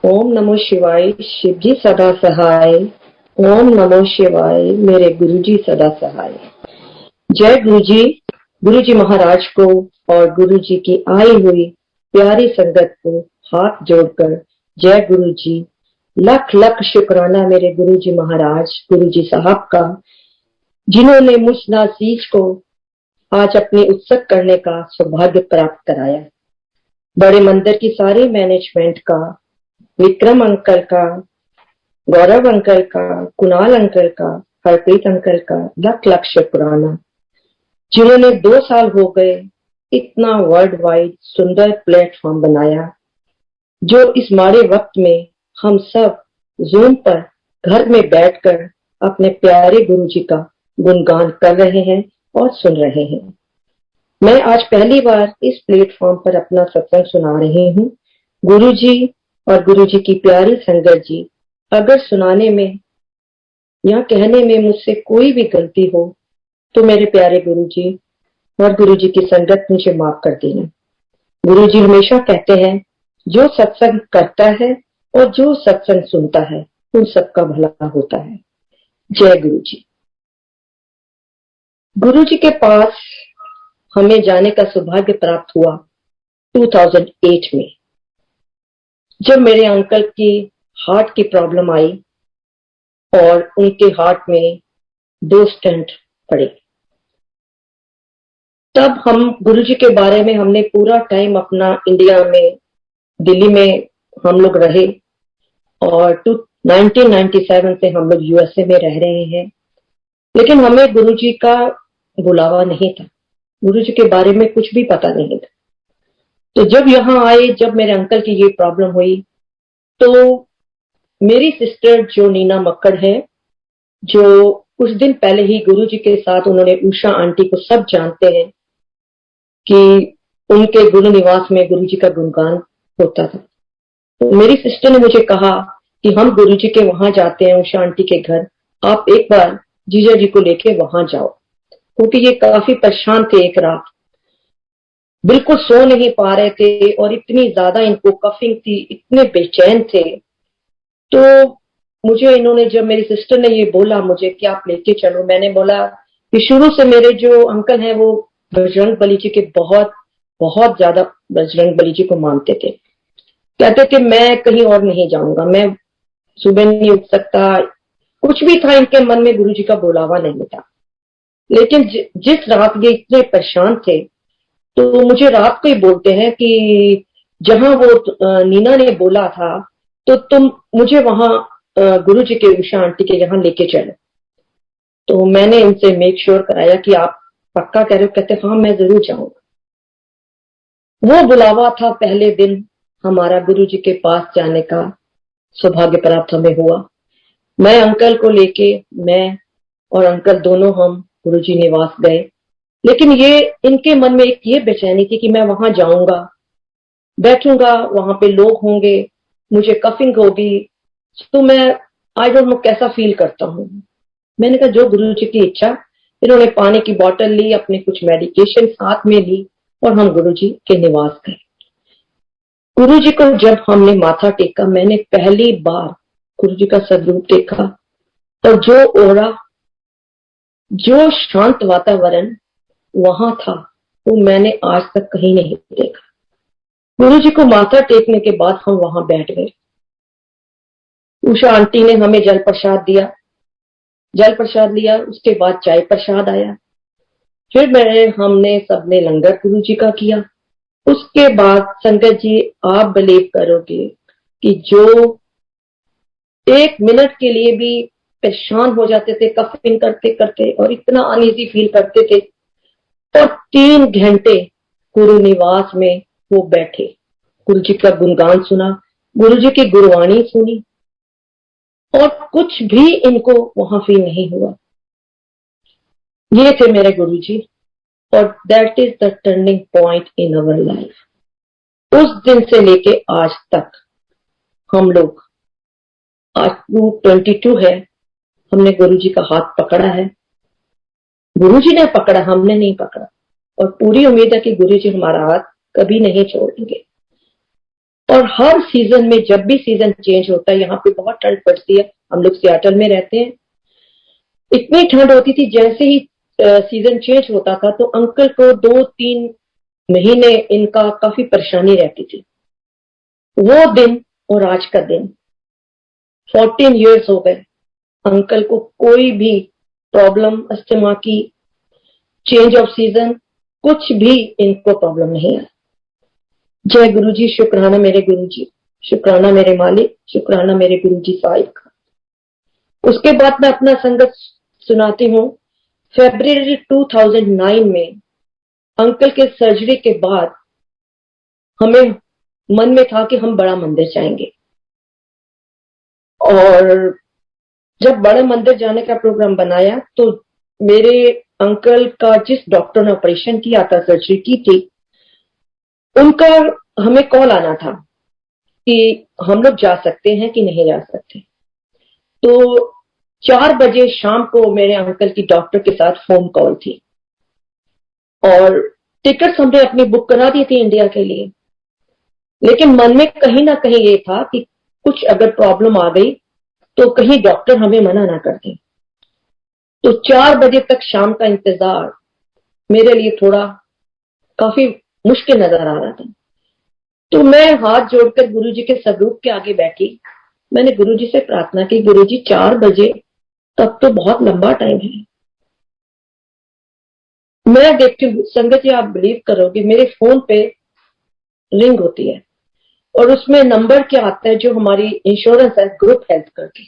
ओम नमो शिवाय। शिवजी सदा सहाय। ओम नमो शिवाय। मेरे गुरुजी सदा सहाय। जय गुरुजी। गुरुजी महाराज को और गुरुजी की आई हुई प्यारी संगत को हाथ जोड़कर जय गुरुजी। लख लख शुक्राना मेरे गुरुजी महाराज, गुरुजी साहब का, जिन्होंने मुझ नासीज को आज अपनी उत्सव करने का सौभाग्य प्राप्त कराया। बड़े मंदिर की सारी मैनेजमेंट का, विक्रम अंकल का, गौरव अंकल का, कुणाल अंकल का, हरप्रीत अंकल का लख लख शुक्राना, जिन्होंने 2 साल हो गए इतना वर्ल्ड वाइड सुंदर प्लेटफॉर्म बनाया, जो इस माड़े वक्त में हम सब जूम पर घर में बैठकर अपने प्यारे गुरुजी का गुणगान कर रहे हैं और सुन रहे हैं। मैं आज पहली बार इस प्लेटफॉर्म पर अपना सत्संग सुना रही हूँ। गुरुजी और गुरुजी की प्यारी संगत जी, अगर सुनाने में या कहने में मुझसे कोई भी गलती हो तो मेरे प्यारे गुरुजी और गुरुजी की संगत मुझे माफ कर देना। गुरुजी हमेशा कहते हैं, जो सत्संग करता है और जो सत्संग सुनता है उन सबका भला होता है। जय गुरुजी। गुरुजी के पास हमें जाने का सौभाग्य प्राप्त हुआ 2008 में, जब मेरे अंकल की हार्ट की प्रॉब्लम आई और उनके हार्ट में 2 स्टेंट पड़े। तब हम गुरुजी के बारे में हमने पूरा टाइम अपना इंडिया में, दिल्ली में हम लोग रहे और 1997 से हम लोग यूएसए में रह रहे हैं, लेकिन हमें गुरुजी का बुलावा नहीं था, गुरुजी के बारे में कुछ भी पता नहीं था। तो जब यहाँ आए, जब मेरे अंकल की ये प्रॉब्लम हुई, तो मेरी सिस्टर जो नीना मक्कड़ है, जो कुछ दिन पहले ही गुरुजी के साथ, उन्होंने उषा आंटी को सब जानते हैं कि उनके गुरु निवास में गुरुजी का गुणगान होता था। तो मेरी सिस्टर ने मुझे कहा कि हम गुरुजी के वहां जाते हैं, उषा आंटी के घर, आप एक बार जीजा जी को लेके वहां जाओ, क्योंकि ये काफी परेशान थे। एक रात बिल्कुल सो नहीं पा रहे थे और इतनी ज्यादा इनको कफिंग थी, इतने बेचैन थे। तो मुझे इन्होंने, जब मेरी सिस्टर ने ये बोला मुझे कि आप लेके चलो, मैंने बोला कि शुरू से मेरे जो अंकल हैं वो बजरंग बली जी के बहुत बहुत ज्यादा बजरंग बली जी को मानते थे। कहते थे मैं कहीं और नहीं जाऊंगा, मैं सुबह नहीं उठ सकता, कुछ भी था इनके मन में, गुरु जी का बुलावा नहीं था। लेकिन जिस रात ये इतने परेशान थे, तो मुझे रात को ही बोलते हैं कि जहां वो नीना ने बोला था, तो तुम मुझे वहां गुरु जी के, उषा आंटी के यहाँ लेके चलो। तो मैंने इनसे मेक श्योर कराया कि आप पक्का कह रहे हो? कहते हाँ मैं जरूर जाऊंगा। वो बुलावा था, पहले दिन हमारा गुरु जी के पास जाने का सौभाग्य प्राप्त हमें हुआ। मैं अंकल को लेके, मैं और अंकल दोनों हम गुरुजी निवास गए। लेकिन ये इनके मन में एक ये बेचैनी थी कि मैं वहां जाऊंगा, बैठूंगा, वहां पे लोग होंगे, मुझे कफिंग होगी, तो मैं आई डोंट नो कैसा फील करता हूँ। मैंने कहा जो गुरु जी की इच्छा। इन्होंने पानी की बोतल ली, अपने कुछ मेडिकेशन साथ में ली और हम गुरु जी के निवास गए। गुरु जी को जब हमने माथा टेका, मैंने पहली बार गुरु जी का स्वरूप देखा, और जो ओरा, जो शांत वातावरण वहां था, वो मैंने आज तक कहीं नहीं देखा। गुरु जी को माथा टेकने के बाद हम वहां बैठ गए। उषा आंटी ने हमें जल प्रसाद दिया, जल प्रसाद लिया, उसके बाद चाय प्रसाद आया, फिर हमने सबने लंगर गुरु जी का किया। उसके बाद संगत जी, आप बिलीव करोगे कि जो 1 मिनट के लिए भी परेशान हो जाते थे कफिंग करते करते और इतना अनईजी फील करते थे, और 3 घंटे गुरु निवास में वो बैठे, गुरु जी का गुणगान सुना, गुरु जी की गुरबाणी सुनी, और कुछ भी इनको वहां फील नहीं हुआ। ये थे मेरे गुरु जी, और that is the turning point in our life. उस दिन से लेके आज तक हम लोग, आज 22 है, हमने गुरु जी का हाथ पकड़ा है। गुरु जी ने पकड़ा, हमने नहीं पकड़ा, और पूरी उम्मीद है कि गुरु जी हमारा हाथ कभी नहीं छोड़ेंगे। और हर सीजन में जब भी सीजन चेंज होता है, यहाँ पे बहुत ठंड पड़ती है, हम लोग सियाटल में रहते हैं, इतनी ठंड होती थी, जैसे ही सीजन चेंज होता था तो अंकल को 2-3 महीने इनका काफी परेशानी रहती थी। वो दिन और आज का दिन 14 इयर्स हो गए, अंकल को कोई भी प्रॉब्लम अस्थमा की, चेंज ऑफ सीजन, कुछ भी इनको प्रॉब्लम नहीं है। जय गुरु जी, शुक्राना मेरे गुरु जी, शुक्राना मेरे मालिक, शुक्राना मेरे गुरु जी साहिब का। उसके बाद मैं अपना संगत सुनाती हूँ। फरवरी 2009 में अंकल के सर्जरी के बाद हमें मन में था कि हम बड़ा मंदिर जाएंगे, और जब बड़े मंदिर जाने का प्रोग्राम बनाया तो मेरे अंकल का जिस डॉक्टर ने ऑपरेशन किया था, सर्जरी की थी, उनका हमें कॉल आना था कि हम लोग जा सकते हैं कि नहीं जा सकते। तो 4 बजे शाम को मेरे अंकल की डॉक्टर के साथ फोन कॉल थी, और टिकट हमने अपनी बुक करा दी थी इंडिया के लिए, लेकिन मन में कहीं ना कहीं ये था कि कुछ अगर प्रॉब्लम आ गई तो कहीं डॉक्टर हमें मना ना कर दें। तो 4 बजे तक शाम का इंतजार मेरे लिए थोड़ा काफी मुश्किल नजर आ रहा था। तो मैं हाथ जोड़कर गुरुजी के स्वरूप के आगे बैठी, मैंने गुरुजी से प्रार्थना की, गुरुजी 4 बजे तक तो बहुत लंबा टाइम है। मैं देखती हूँ संगत जी, आप बिलीव करोगे, मेरे फोन पे रिंग होती है और उसमें नंबर क्या आता है, जो हमारी इंश्योरेंस है ग्रुप हेल्थ करके,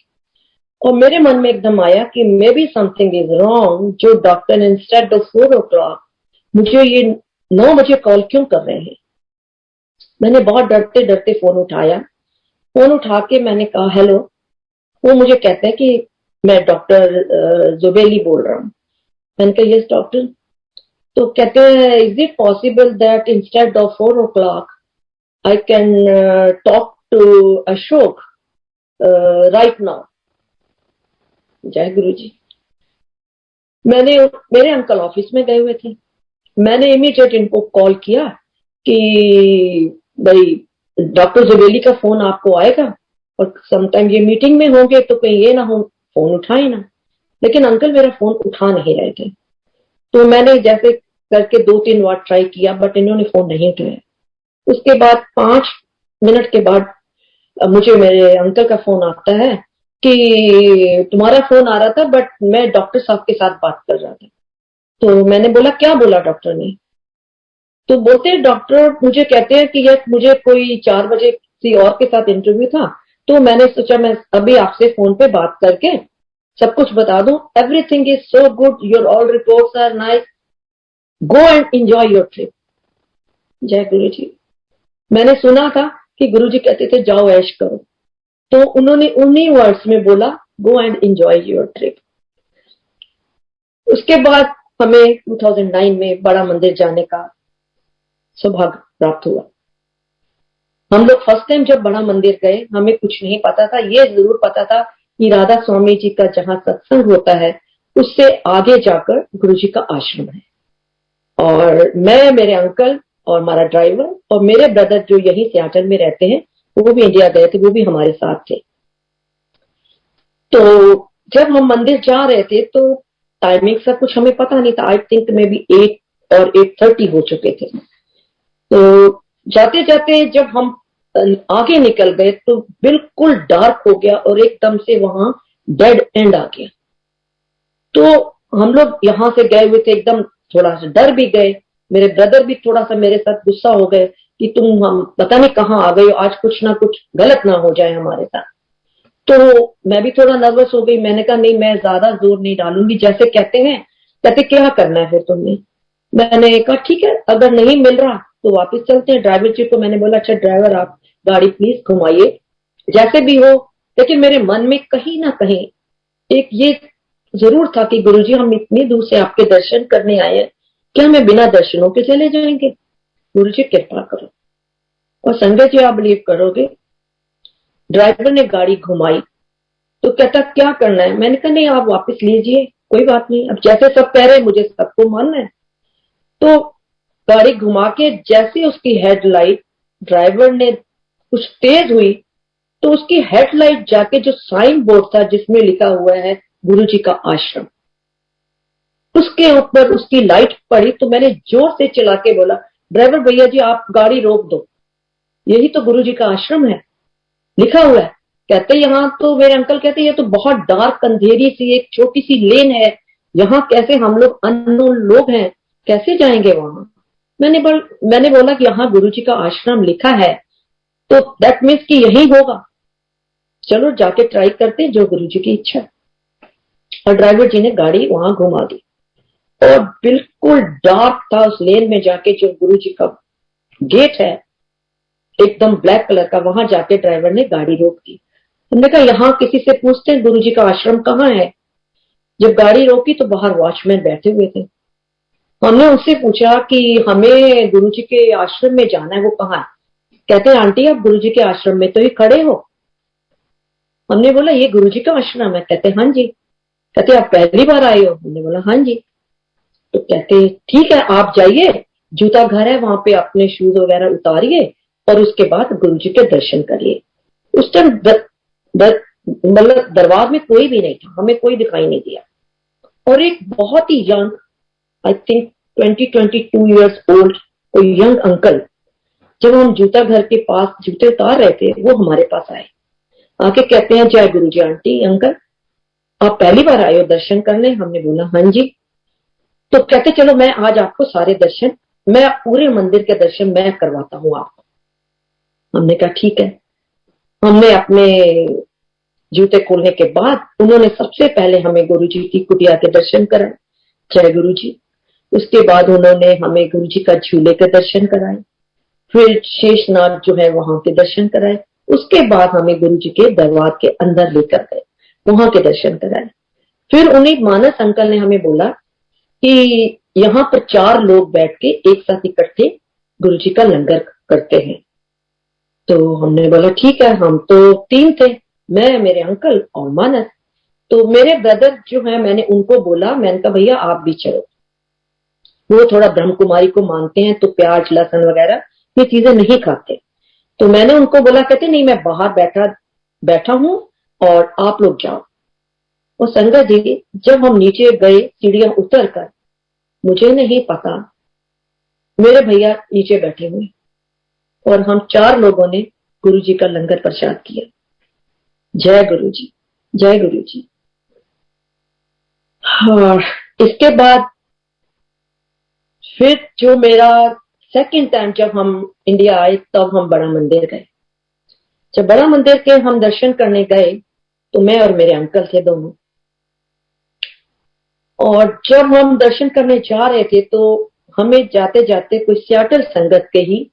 और मेरे मन में एकदम आया कि may be something is wrong, जो डॉक्टर ने इंस्टेड ऑफ 4 o'clock मुझे ये 9 बजे कॉल क्यों कर रहे हैं। मैंने बहुत डरते डरते फोन उठाया, फोन उठा के मैंने कहा हेलो। वो मुझे कहते हैं कि मैं डॉक्टर जुबेली बोल रहा हूँ। मैंने कहा यस डॉक्टर। तो कहते हैं is it possible that instead of 4 o'clock I can talk to Ashok right now. जय गुरु जी। मैंने, मेरे अंकल ऑफिस में गए हुए थे, मैंने इमीडिएट इनको कॉल किया कि भाई डॉक्टर जुबेली का फोन आपको आएगा, और समटाइम ये मीटिंग में होंगे तो कहीं ये ना हो फोन उठाए ना। लेकिन अंकल मेरा फोन उठा नहीं रहे थे, तो मैंने जैसे करके 2-3 बार ट्राई किया, बट इन्होंने फोन नहीं उठाया। उसके बाद 5 मिनट के बाद मुझे मेरे अंकल का फोन आता है कि तुम्हारा फोन आ रहा था, बट मैं डॉक्टर साहब के साथ बात कर रहा था। तो मैंने बोला क्या बोला डॉक्टर ने। तो बोलते हैं डॉक्टर मुझे कहते हैं कि यस मुझे कोई 4 बजे किसी और के साथ इंटरव्यू था, तो मैंने सोचा मैं अभी आपसे फोन पे बात करके सब कुछ बता दूं। Everything is so good, your all reports are nice, go and enjoy your trip. जय गुरु जी। मैंने सुना था कि गुरु जी कहते थे जाओ ऐश करो, तो उन्होंने उन्हीं वर्ड्स में बोला गो एंड एंजॉय योर ट्रिप। उसके बाद हमें 2009 में बड़ा मंदिर जाने का सौभाग्य प्राप्त हुआ। हम लोग फर्स्ट टाइम जब बड़ा मंदिर गए, हमें कुछ नहीं पता था, ये जरूर पता था कि राधा स्वामी जी का जहां सत्संग होता है उससे आगे जाकर गुरु जी का आश्रम है। और मैं, मेरे अंकल और हमारा ड्राइवर और मेरे ब्रदर जो यही सियाटल में रहते हैं, वो भी इंडिया गए थे, वो भी हमारे साथ थे। तो जब हम मंदिर जा रहे थे तो टाइमिंग सब कुछ हमें पता नहीं था, आई थिंक में भी 8 और 8:30 हो चुके थे। तो जाते जाते जब हम आगे निकल गए तो बिल्कुल डार्क हो गया और एकदम से वहां डेड एंड आ गया। तो हम लोग यहां से गए हुए थे, एकदम थोड़ा सा डर भी गए। मेरे ब्रदर भी थोड़ा सा मेरे साथ गुस्सा हो गए कि तुम हम पता नहीं कहाँ आ गए हो, आज कुछ ना कुछ गलत ना हो जाए हमारे साथ। तो मैं भी थोड़ा नर्वस हो गई। मैंने कहा नहीं, मैं ज्यादा जोर नहीं डालूंगी, जैसे कहते हैं। कहते क्या करना है फिर तुमने। मैंने कहा ठीक है, अगर नहीं मिल रहा तो वापस चलते हैं। ड्राइवर जी को मैंने बोला अच्छा ड्राइवर आप गाड़ी प्लीज घुमाइए, जैसे भी हो। लेकिन मेरे मन में कहीं ना कहीं एक ये जरूर था कि गुरुजी हम इतनी दूर से आपके दर्शन करने आए हैं, क्या हमें बिना दर्शनों के चले जाएंगे। गुरुजी कृपा करो। और संगत जी आप बिलीव करोगे, ड्राइवर ने गाड़ी घुमाई तो कहता क्या करना है। मैंने कहा नहीं आप वापस लीजिए, कोई बात नहीं, अब जैसे सब कह रहे हैं मुझे सबको मानना है। तो गाड़ी घुमा के जैसे उसकी हेडलाइट ड्राइवर ने कुछ तेज हुई तो उसकी हेडलाइट जाके जो साइन बोर्ड था जिसमें लिखा हुआ है गुरुजी का आश्रम, उसके ऊपर उसकी लाइट पड़ी तो मैंने जोर से चला के बोला, ड्राइवर भैया जी आप गाड़ी रोक दो, यही तो गुरुजी का आश्रम है, लिखा हुआ है। कहते यहाँ तो मेरे अंकल कहते ये तो बहुत डार्क अंधेरी सी एक छोटी सी लेन है, यहाँ कैसे हम लोग अननोन लोग हैं, कैसे जाएंगे वहां। मैंने बोला कि यहाँ गुरुजी का आश्रम लिखा है तो दैट मीन्स कि यही होगा, चलो जाके ट्राई करते जो गुरुजी की इच्छा। और ड्राइवर जी ने गाड़ी वहां घुमा दी और बिल्कुल डार्क था उस लेन में जाके जो गुरुजी का गेट है एकदम ब्लैक कलर का, वहां जाके ड्राइवर ने गाड़ी रोक दी। हमने कहा यहाँ किसी से पूछते हैं गुरुजी का आश्रम कहाँ है। जब गाड़ी रोकी तो बाहर वॉचमैन बैठे हुए थे, हमने उससे पूछा कि हमें गुरुजी के आश्रम में जाना है, वो कहाँ है। कहते हैं आंटी आप गुरुजी के आश्रम में तो ही खड़े हो। हमने बोला ये गुरुजी का आश्रम है। कहते हाँ जी। कहते आप पहली बार आए हो। हमने बोला हाँ जी। तो कहते ठीक है आप जाइए, जूता घर है वहां पे अपने शूज वगैरह उतारिए और उसके बाद गुरुजी के दर्शन करिए। उस टाइम मतलब दरबार में कोई भी नहीं था, हमें कोई दिखाई नहीं दिया। और एक बहुत ही young, I think 22 years old कोई यंग अंकल, जब हम जूता घर के पास जूते उतार रहे थे वो हमारे पास आए, आके कहते हैं जय गुरुजी आंटी अंकल आप पहली बार आए हो दर्शन करने। हमने बोला हाँ जी। तो कहते चलो मैं आज आपको सारे दर्शन, मैं पूरे मंदिर के दर्शन मैं करवाता हूँ आपको। हमने कहा ठीक है। हमने अपने जूते खोलने के बाद उन्होंने सबसे पहले हमें गुरुजी की कुटिया के दर्शन कराए, जय गुरुजी। उसके बाद उन्होंने हमें गुरुजी का झूले के दर्शन कराए, फिर शेषनाग जो है वहां के दर्शन कराए। उसके बाद हमें गुरुजी के दरबार के अंदर लेकर गए, वहां के दर्शन कराए। फिर उन्हीं मानस अंकल ने हमें बोला कि यहाँ पर 4 लोग बैठ के एक साथ इकट्ठे गुरुजी का लंगर करते हैं। तो हमने बोला ठीक है, हम तो 3 थे, मैं मेरे अंकल और मानस। तो मेरे ब्रदर जो है मैंने उनको बोला, मैंने कहा भैया आप भी चलो। वो थोड़ा ब्रह्म कुमारी को मानते हैं तो प्याज लहसुन वगैरह ये चीजें नहीं खाते। तो मैंने उनको बोला, कहते नहीं मैं बाहर बैठा हूं और आप लोग जाओ। और संगत जी जब हम नीचे गए सीढ़ियां उतर कर, मुझे नहीं पता मेरे भैया नीचे बैठे हुए और हम 4 लोगों ने गुरुजी का लंगर प्रसाद किया। जय गुरुजी, जय गुरुजी। हाँ, इसके बाद फिर जो मेरा सेकंड टाइम जब हम इंडिया आए तब हम बड़ा मंदिर गए। जब बड़ा मंदिर के हम दर्शन करने गए तो मैं और मेरे अंकल थे दोनों, और जब हम दर्शन करने जा रहे थे तो हमें जाते जाते कोई सियाटल संगत के ही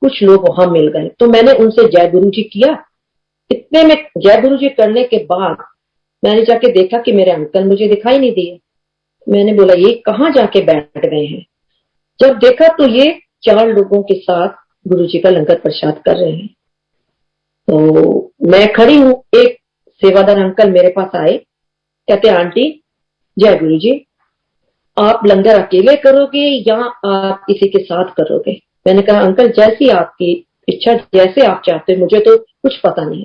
कुछ लोग वहां मिल गए। तो मैंने उनसे जय गुरुजी किया। इतने में जय गुरुजी करने के बाद मैंने जाके देखा कि मेरे अंकल मुझे दिखाई नहीं दिए। मैंने बोला ये कहाँ जाके बैठ गए हैं। जब देखा तो ये 4 लोगों के साथ गुरुजी का लंगर प्रसाद कर रहे हैं। तो मैं खड़ी हूं, एक सेवादार अंकल मेरे पास आए, कहते आंटी जय गुरुजी आप लंगर अकेले करोगे या आप किसी के साथ करोगे। मैंने कहा अंकल जैसी आपकी इच्छा, जैसे आप चाहते, मुझे तो कुछ पता नहीं।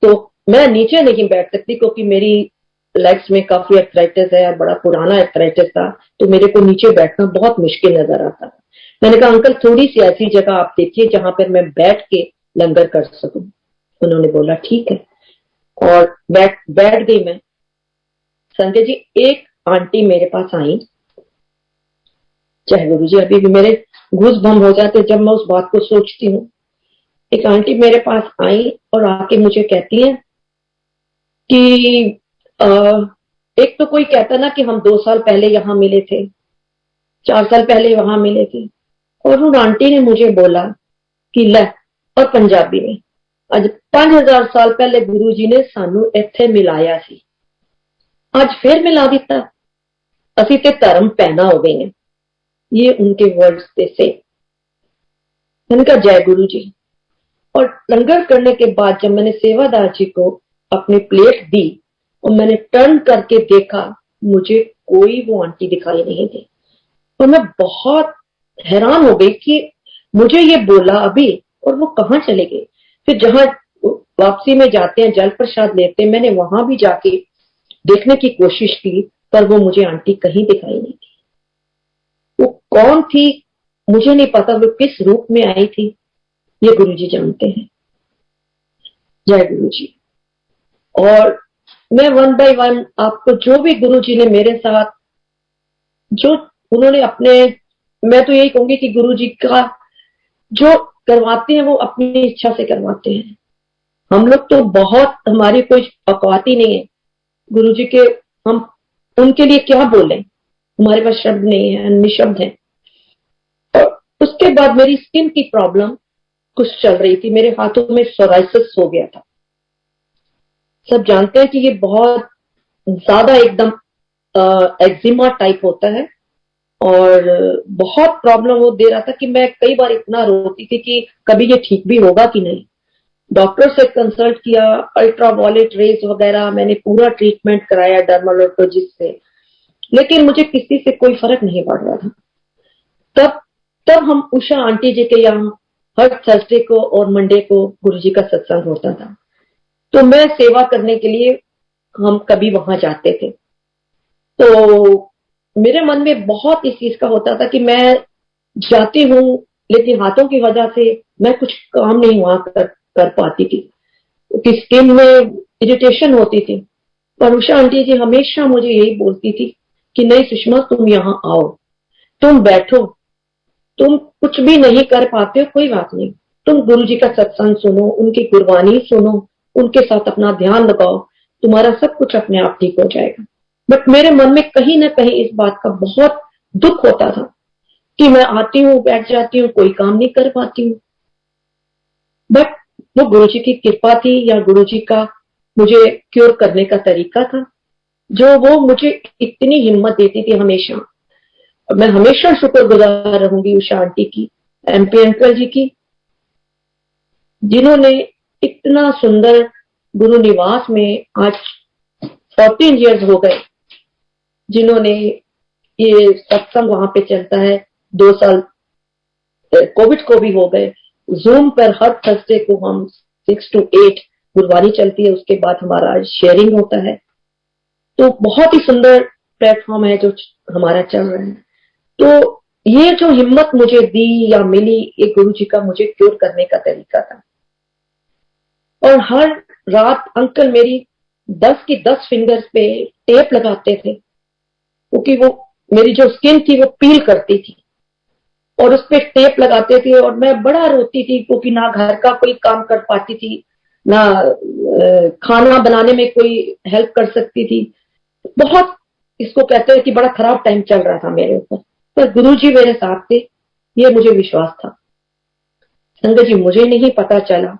तो मैं नीचे नहीं बैठ सकती क्योंकि मेरी लेग्स में काफी आर्थराइटिस है और बड़ा पुराना आर्थराइटिस था, तो मेरे को नीचे बैठना बहुत मुश्किल नजर आता था। मैंने कहा अंकल थोड़ी सी ऐसी जगह आप देखिए जहां पर मैं बैठ के लंगर कर सकूं। उन्होंने बोला ठीक है, और बैठ गई मैं। संजय जी एक आंटी मेरे पास आई, चाहे गुरु जी अभी भी मेरे घूस भम हो जाते जब मैं उस बात को सोचती हूँ। एक आंटी मेरे पास आई और आके मुझे कहती है कि एक तो कोई कहता ना कि हम 2 साल पहले यहाँ मिले थे, 4 साल पहले वहां मिले थे, और उन आंटी ने मुझे बोला कि ले, और पंजाबी में, ਅੱਜ 5000 साल पहले गुरु जी ने सानू इत्थे मिलाया सी, आज फिर मिला दिता, असी ते धर्म पैना हो गए हैं। ये उनके वर्ड्स से। मैंने कहा जय गुरु जी। और लंगर करने के बाद जब मैंने सेवादार जी को अपनी प्लेट दी और मैंने टर्न करके देखा, मुझे कोई वो आंटी दिखाई नहीं दी। और मैं बहुत हैरान हो गई कि मुझे ये बोला अभी और वो कहाँ चले गए। फिर जहां वापसी में जाते हैं जल प्रसाद लेते हैं, मैंने वहां भी जाके देखने की कोशिश की, पर वो मुझे आंटी कहीं दिखाई नहीं थी। वो कौन थी मुझे नहीं पता, वो किस रूप में आई थी ये गुरुजी जानते हैं। जय गुरु जी। और मैं वन बाय वन आपको जो भी गुरुजी ने मेरे साथ जो उन्होंने अपने, मैं तो यही कहूंगी कि गुरुजी का जो करवाते हैं वो अपनी इच्छा से करवाते हैं। हम लोग तो बहुत, हमारी कोई औकात ही नहीं है गुरुजी के, हम उनके लिए क्या बोलें, हमारे पास शब्द नहीं है, निशब्द है। और उसके बाद मेरी स्किन की प्रॉब्लम कुछ चल रही थी, मेरे हाथों में सोराइसिस हो गया था। सब जानते हैं कि ये बहुत ज्यादा एकदम एक्जिमा टाइप होता है, और बहुत प्रॉब्लम वो दे रहा था कि मैं कई बार इतना रोती थी कि कभी ये ठीक भी होगा कि नहीं। डॉक्टर से कंसल्ट किया, अल्ट्रावायलेट रेज वगैरह मैंने पूरा ट्रीटमेंट कराया डर्माटोलॉजिस्ट से, लेकिन मुझे किसी से कोई फर्क नहीं पड़ रहा था। तब तब हम उषा आंटी जी के यहाँ हर थर्सडे को और मंडे को गुरुजी का सत्संग होता था, तो मैं सेवा करने के लिए हम कभी वहां जाते थे। तो मेरे मन में बहुत इस चीज का होता था कि मैं जाती हूँ, लेकिन हाथों की वजह से मैं कुछ काम नहीं वहां कर पाती थी, क्योंकि स्किन में इरिटेशन होती थी। पर उषा आंटी जी हमेशा मुझे यही बोलती थी कि नहीं सुषमा, तुम यहाँ आओ, तुम बैठो, तुम कुछ भी नहीं कर पाते हो कोई बात नहीं, तुम गुरु जी का सत्संग सुनो, उनकी गुरबानी सुनो, उनके साथ अपना ध्यान लगाओ, तुम्हारा सब कुछ अपने आप ठीक हो जाएगा। बट मेरे मन में कहीं ना कहीं इस बात का बहुत दुख होता था कि मैं आती हूँ, बैठ जाती हूँ, कोई काम नहीं कर पाती हूँ। बट वो गुरु जी की कृपा थी, या गुरु जी का मुझे क्योर करने का तरीका था, जो वो मुझे इतनी हिम्मत देती थी हमेशा। मैं हमेशा शुक्रगुजार रहूंगी उषा आंटी की, एमपी अंकल जी की, जिन्होंने इतना सुंदर गुरु निवास में आज 14 इयर्स हो गए, जिन्होंने ये सत्संग वहां पे चलता है, 2 साल कोविड को भी हो गए, जूम पर हर थर्सडे को हम 6 to 8 गुरबानी चलती है, उसके बाद हमारा शेयरिंग होता है। तो बहुत ही सुंदर प्लेटफॉर्म है जो हमारा चल रहा है। तो ये जो हिम्मत मुझे दी या मिली, ये गुरु जी का मुझे क्योर करने का तरीका था। और हर रात अंकल मेरी 10 की 10 फिंगर्स पे टेप लगाते थे, क्योंकि वो मेरी जो स्किन थी वो पील करती थी, और उस पर टेप लगाते थे, और मैं बड़ा रोती थी क्योंकि ना घर का कोई काम कर पाती थी, ना खाना बनाने में कोई हेल्प कर सकती थी। बहुत, इसको कहते हैं कि बड़ा खराब टाइम चल रहा था मेरे ऊपर, पर गुरुजी मेरे साथ थे, ये मुझे विश्वास था। संगत जी, मुझे नहीं पता चला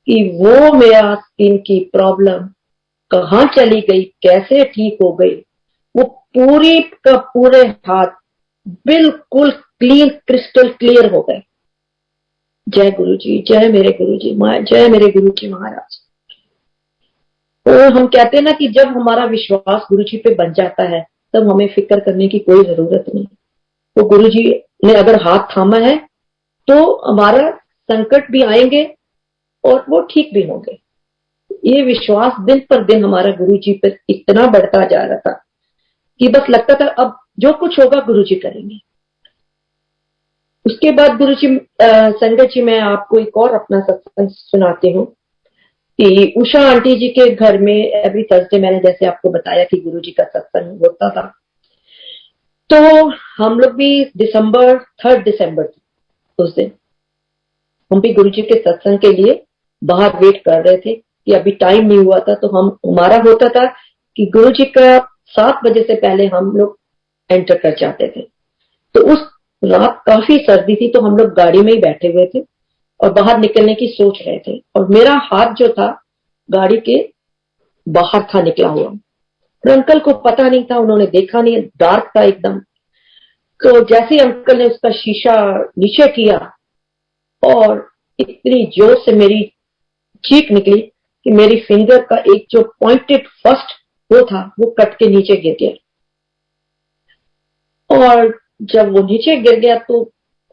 कि वो मेरा स्किन की प्रॉब्लम कहाँ चली गई, कैसे ठीक हो गई। वो पूरी का पूरे हाथ बिल्कुल क्लीन, क्रिस्टल क्लियर हो गए। जय गुरु जी, जय मेरे गुरु जी, जय मेरे गुरु जी महाराज। तो हम कहते हैं ना कि जब हमारा विश्वास गुरु जी पे बन जाता है, तब हमें फिक्र करने की कोई जरूरत नहीं। तो गुरु जी ने अगर हाथ थामा है, तो हमारा संकट भी आएंगे और वो ठीक भी होंगे। ये विश्वास दिन पर दिन हमारा गुरु जी पर इतना बढ़ता जा रहा था कि बस लगता था अब जो कुछ होगा गुरु जी करेंगे। उसके बाद गुरु जी, संगत जी, मैं आपको एक और अपना सत्संग सुनाती हूँ कि उषा आंटी जी के घर में एवरी थर्सडे, मैंने जैसे आपको बताया कि गुरु जी का सत्संग होता था। तो हम लोग भी 3 दिसंबर उस दिन हम भी गुरु जी के सत्संग के लिए बाहर वेट कर रहे थे कि अभी टाइम नहीं हुआ था। तो हमारा होता था कि गुरु जी का 7 बजे से पहले हम लोग एंटर कर जाते थे। तो उस रात काफी सर्दी थी, तो हम लोग गाड़ी में ही बैठे हुए थे और बाहर निकलने की सोच रहे थे, और मेरा हाथ जो था गाड़ी के बाहर था निकला हुआ। और अंकल को पता नहीं था, उन्होंने देखा नहीं, डार्क था एकदम। तो जैसे ही अंकल ने उसका शीशा नीचे किया, और इतनी जोर से मेरी चीख निकली कि मेरी फिंगर का एक जो पॉइंटेड फर्स्ट वो था, वो कट के नीचे गिर गया। और जब वो नीचे गिर गया तो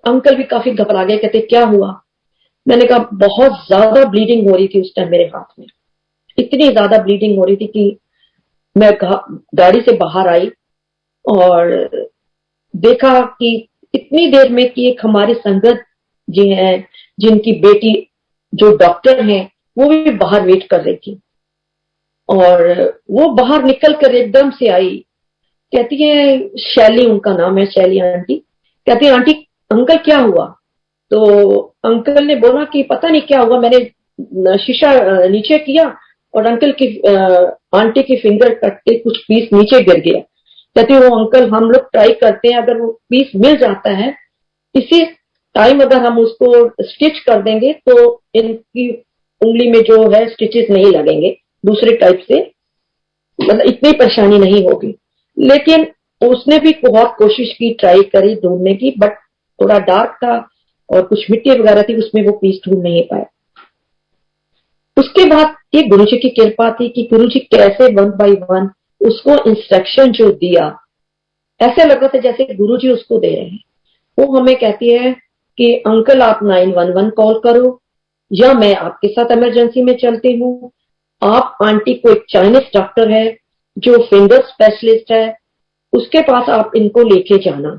अंकल भी काफी घबरा गए, कहते क्या हुआ। मैंने कहा बहुत ज्यादा ब्लीडिंग हो रही थी उस टाइम मेरे हाथ में, इतनी ज्यादा ब्लीडिंग हो रही थी कि मैं गाड़ी से बाहर आई और देखा कि इतनी देर में कि एक हमारे संगत जी हैं जिनकी बेटी जो डॉक्टर हैं वो भी बाहर वेट कर रही थी, और वो बाहर निकल कर एकदम से आई, कहती है, शैली उनका नाम है, शैली आंटी, कहती है आंटी अंकल क्या हुआ? तो अंकल ने बोला कि पता नहीं क्या हुआ, मैंने शीशा नीचे किया और अंकल की आंटी की फिंगर कट के कुछ पीस नीचे गिर गया। कहती है वो अंकल हम लोग ट्राई करते हैं, अगर वो पीस मिल जाता है इसी टाइम अगर हम उसको स्टिच कर देंगे तो इनकी उंगली में जो है स्टिचेस नहीं लगेंगे दूसरे टाइप से, मतलब इतनी परेशानी नहीं होगी। लेकिन उसने भी बहुत कोशिश की, ट्राई करी ढूंढने की, बट थोड़ा डार्क था और कुछ मिट्टी वगैरह थी, उसमें वो पीस ढूंढ नहीं पाए। उसके बाद ये गुरुजी की कृपा थी कि गुरुजी कैसे 1 बाय 1 उसको इंस्ट्रक्शन जो दिया, ऐसे लगा था जैसे गुरुजी उसको दे रहे हैं। वो हमें कहती है कि अंकल आप 911 कॉल करो, या मैं आपके साथ इमरजेंसी में चलती हूँ। आप आंटी को एक चाइनीज डॉक्टर है जो फिंगर स्पेशलिस्ट है, उसके पास आप इनको लेके जाना,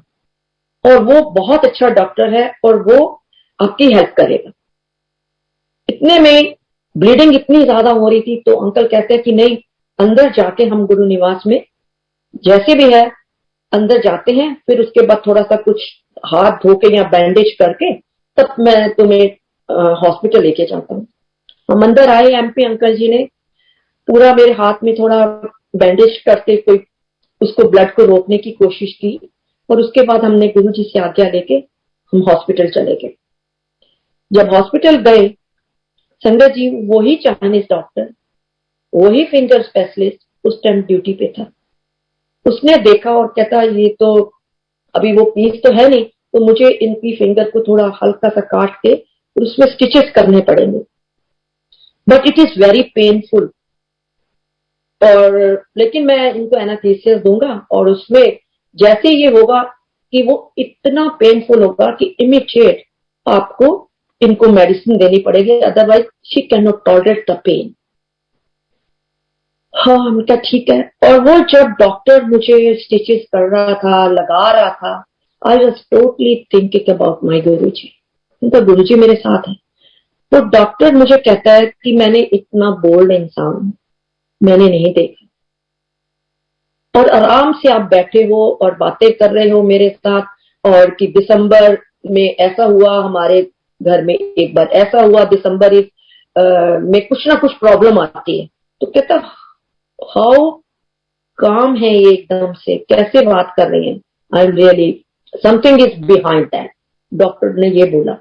और वो बहुत अच्छा डॉक्टर है और वो आपकी हेल्प करेगा। इतने में ब्लीडिंग इतनी ज्यादा हो रही थी तो अंकल कहते हैं कि नहीं, अंदर जाके हम गुरु निवास में जैसे भी है अंदर जाते हैं, फिर उसके बाद थोड़ा सा कुछ हाथ धो के या बैंडेज करके तब मैं तुम्हें हॉस्पिटल लेके जाता हूँ। हम अंदर आए, एमपी अंकल जी ने पूरा मेरे हाथ में थोड़ा बैंडेज करके कोई उसको ब्लड को रोकने की कोशिश की, और उसके बाद हमने गुरु जी से आज्ञा लेके हम हॉस्पिटल चले गए। जब हॉस्पिटल गए, संगत जी वही चाइनीज डॉक्टर, वही फिंगर स्पेशलिस्ट उस टाइम ड्यूटी पे था। उसने देखा और कहता ये तो अभी वो पीस तो है नहीं, तो मुझे इनकी फिंगर को थोड़ा हल्का सा काट के उसमें स्टिचेस करने पड़ेंगे, but it is very painful. और लेकिन मैं इनको एनास्थीसिया दूंगा और उसमें जैसे ये होगा कि वो इतना पेनफुल होगा कि इमीडिएट आपको इनको मेडिसिन देनी पड़ेगी, otherwise she can not tolerate the pain. हाँ, हमने कहा ठीक है। और वो जब डॉक्टर मुझे स्टिचेस कर रहा था, लगा रहा था, I was totally thinking about my गुरु जी। उनका गुरु जी मेरे साथ है। तो डॉक्टर मुझे कहता है कि मैंने इतना बोल्ड इंसान मैंने नहीं देखा, और आराम से आप बैठे हो और बातें कर रहे हो मेरे साथ, और कि दिसंबर में ऐसा हुआ, हमारे घर में एक बार ऐसा हुआ, दिसंबर में कुछ ना कुछ प्रॉब्लम आती है। तो कहता हाउ काम है ये, एकदम से कैसे बात कर रही हैं, I am really something is behind that, doctor ने ये बोला।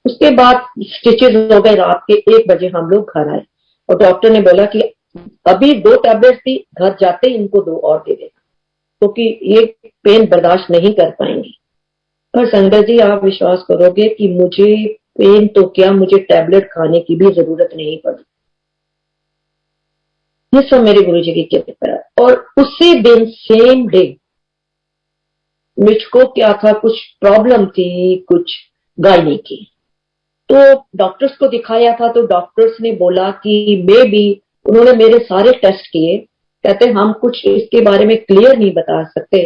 उसके बाद स्टिचेस हो गए, रात के 1 बजे हम लोग घर आए और डॉक्टर ने बोला कि अभी 2 टैबलेट थी, घर जाते इनको 2 और दे देना, क्योंकि ये पेन बर्दाश्त नहीं कर पाएंगे। पर संगत जी आप विश्वास करोगे कि मुझे पेन तो क्या, मुझे टैबलेट खाने की भी जरूरत नहीं पड़ी। ये सब मेरे गुरु जी की कृपा है। और उसी दिन सेम डे मुझको क्या था, कुछ प्रॉब्लम थी, कुछ गायनी की, तो डॉक्टर्स को दिखाया था। तो डॉक्टर्स ने बोला कि मे बी, उन्होंने मेरे सारे टेस्ट किए, कहते हम कुछ इसके बारे में क्लियर नहीं बता सकते,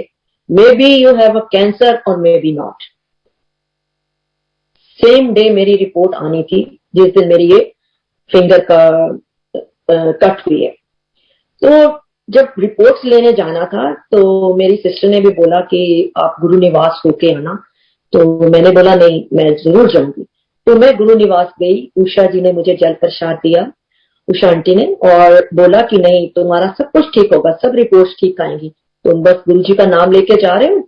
maybe you have a cancer और maybe not. Same day मेरी रिपोर्ट आनी थी जिस दिन मेरी ये फिंगर का कट हुई है। तो जब रिपोर्ट्स लेने जाना था तो मेरी सिस्टर ने भी बोला कि आप गुरु निवास होके आना, तो मैंने बोला नहीं, मैं जरूर जाऊंगी। तो मैं गुरु निवास गई, उषा जी ने मुझे जल प्रसाद दिया, उषा आंटी ने, और बोला कि नहीं तुम्हारा सब कुछ ठीक होगा, सब रिपोर्ट्स ठीक आएंगी, तुम बस गुरु जी का नाम लेके जा रहे हो,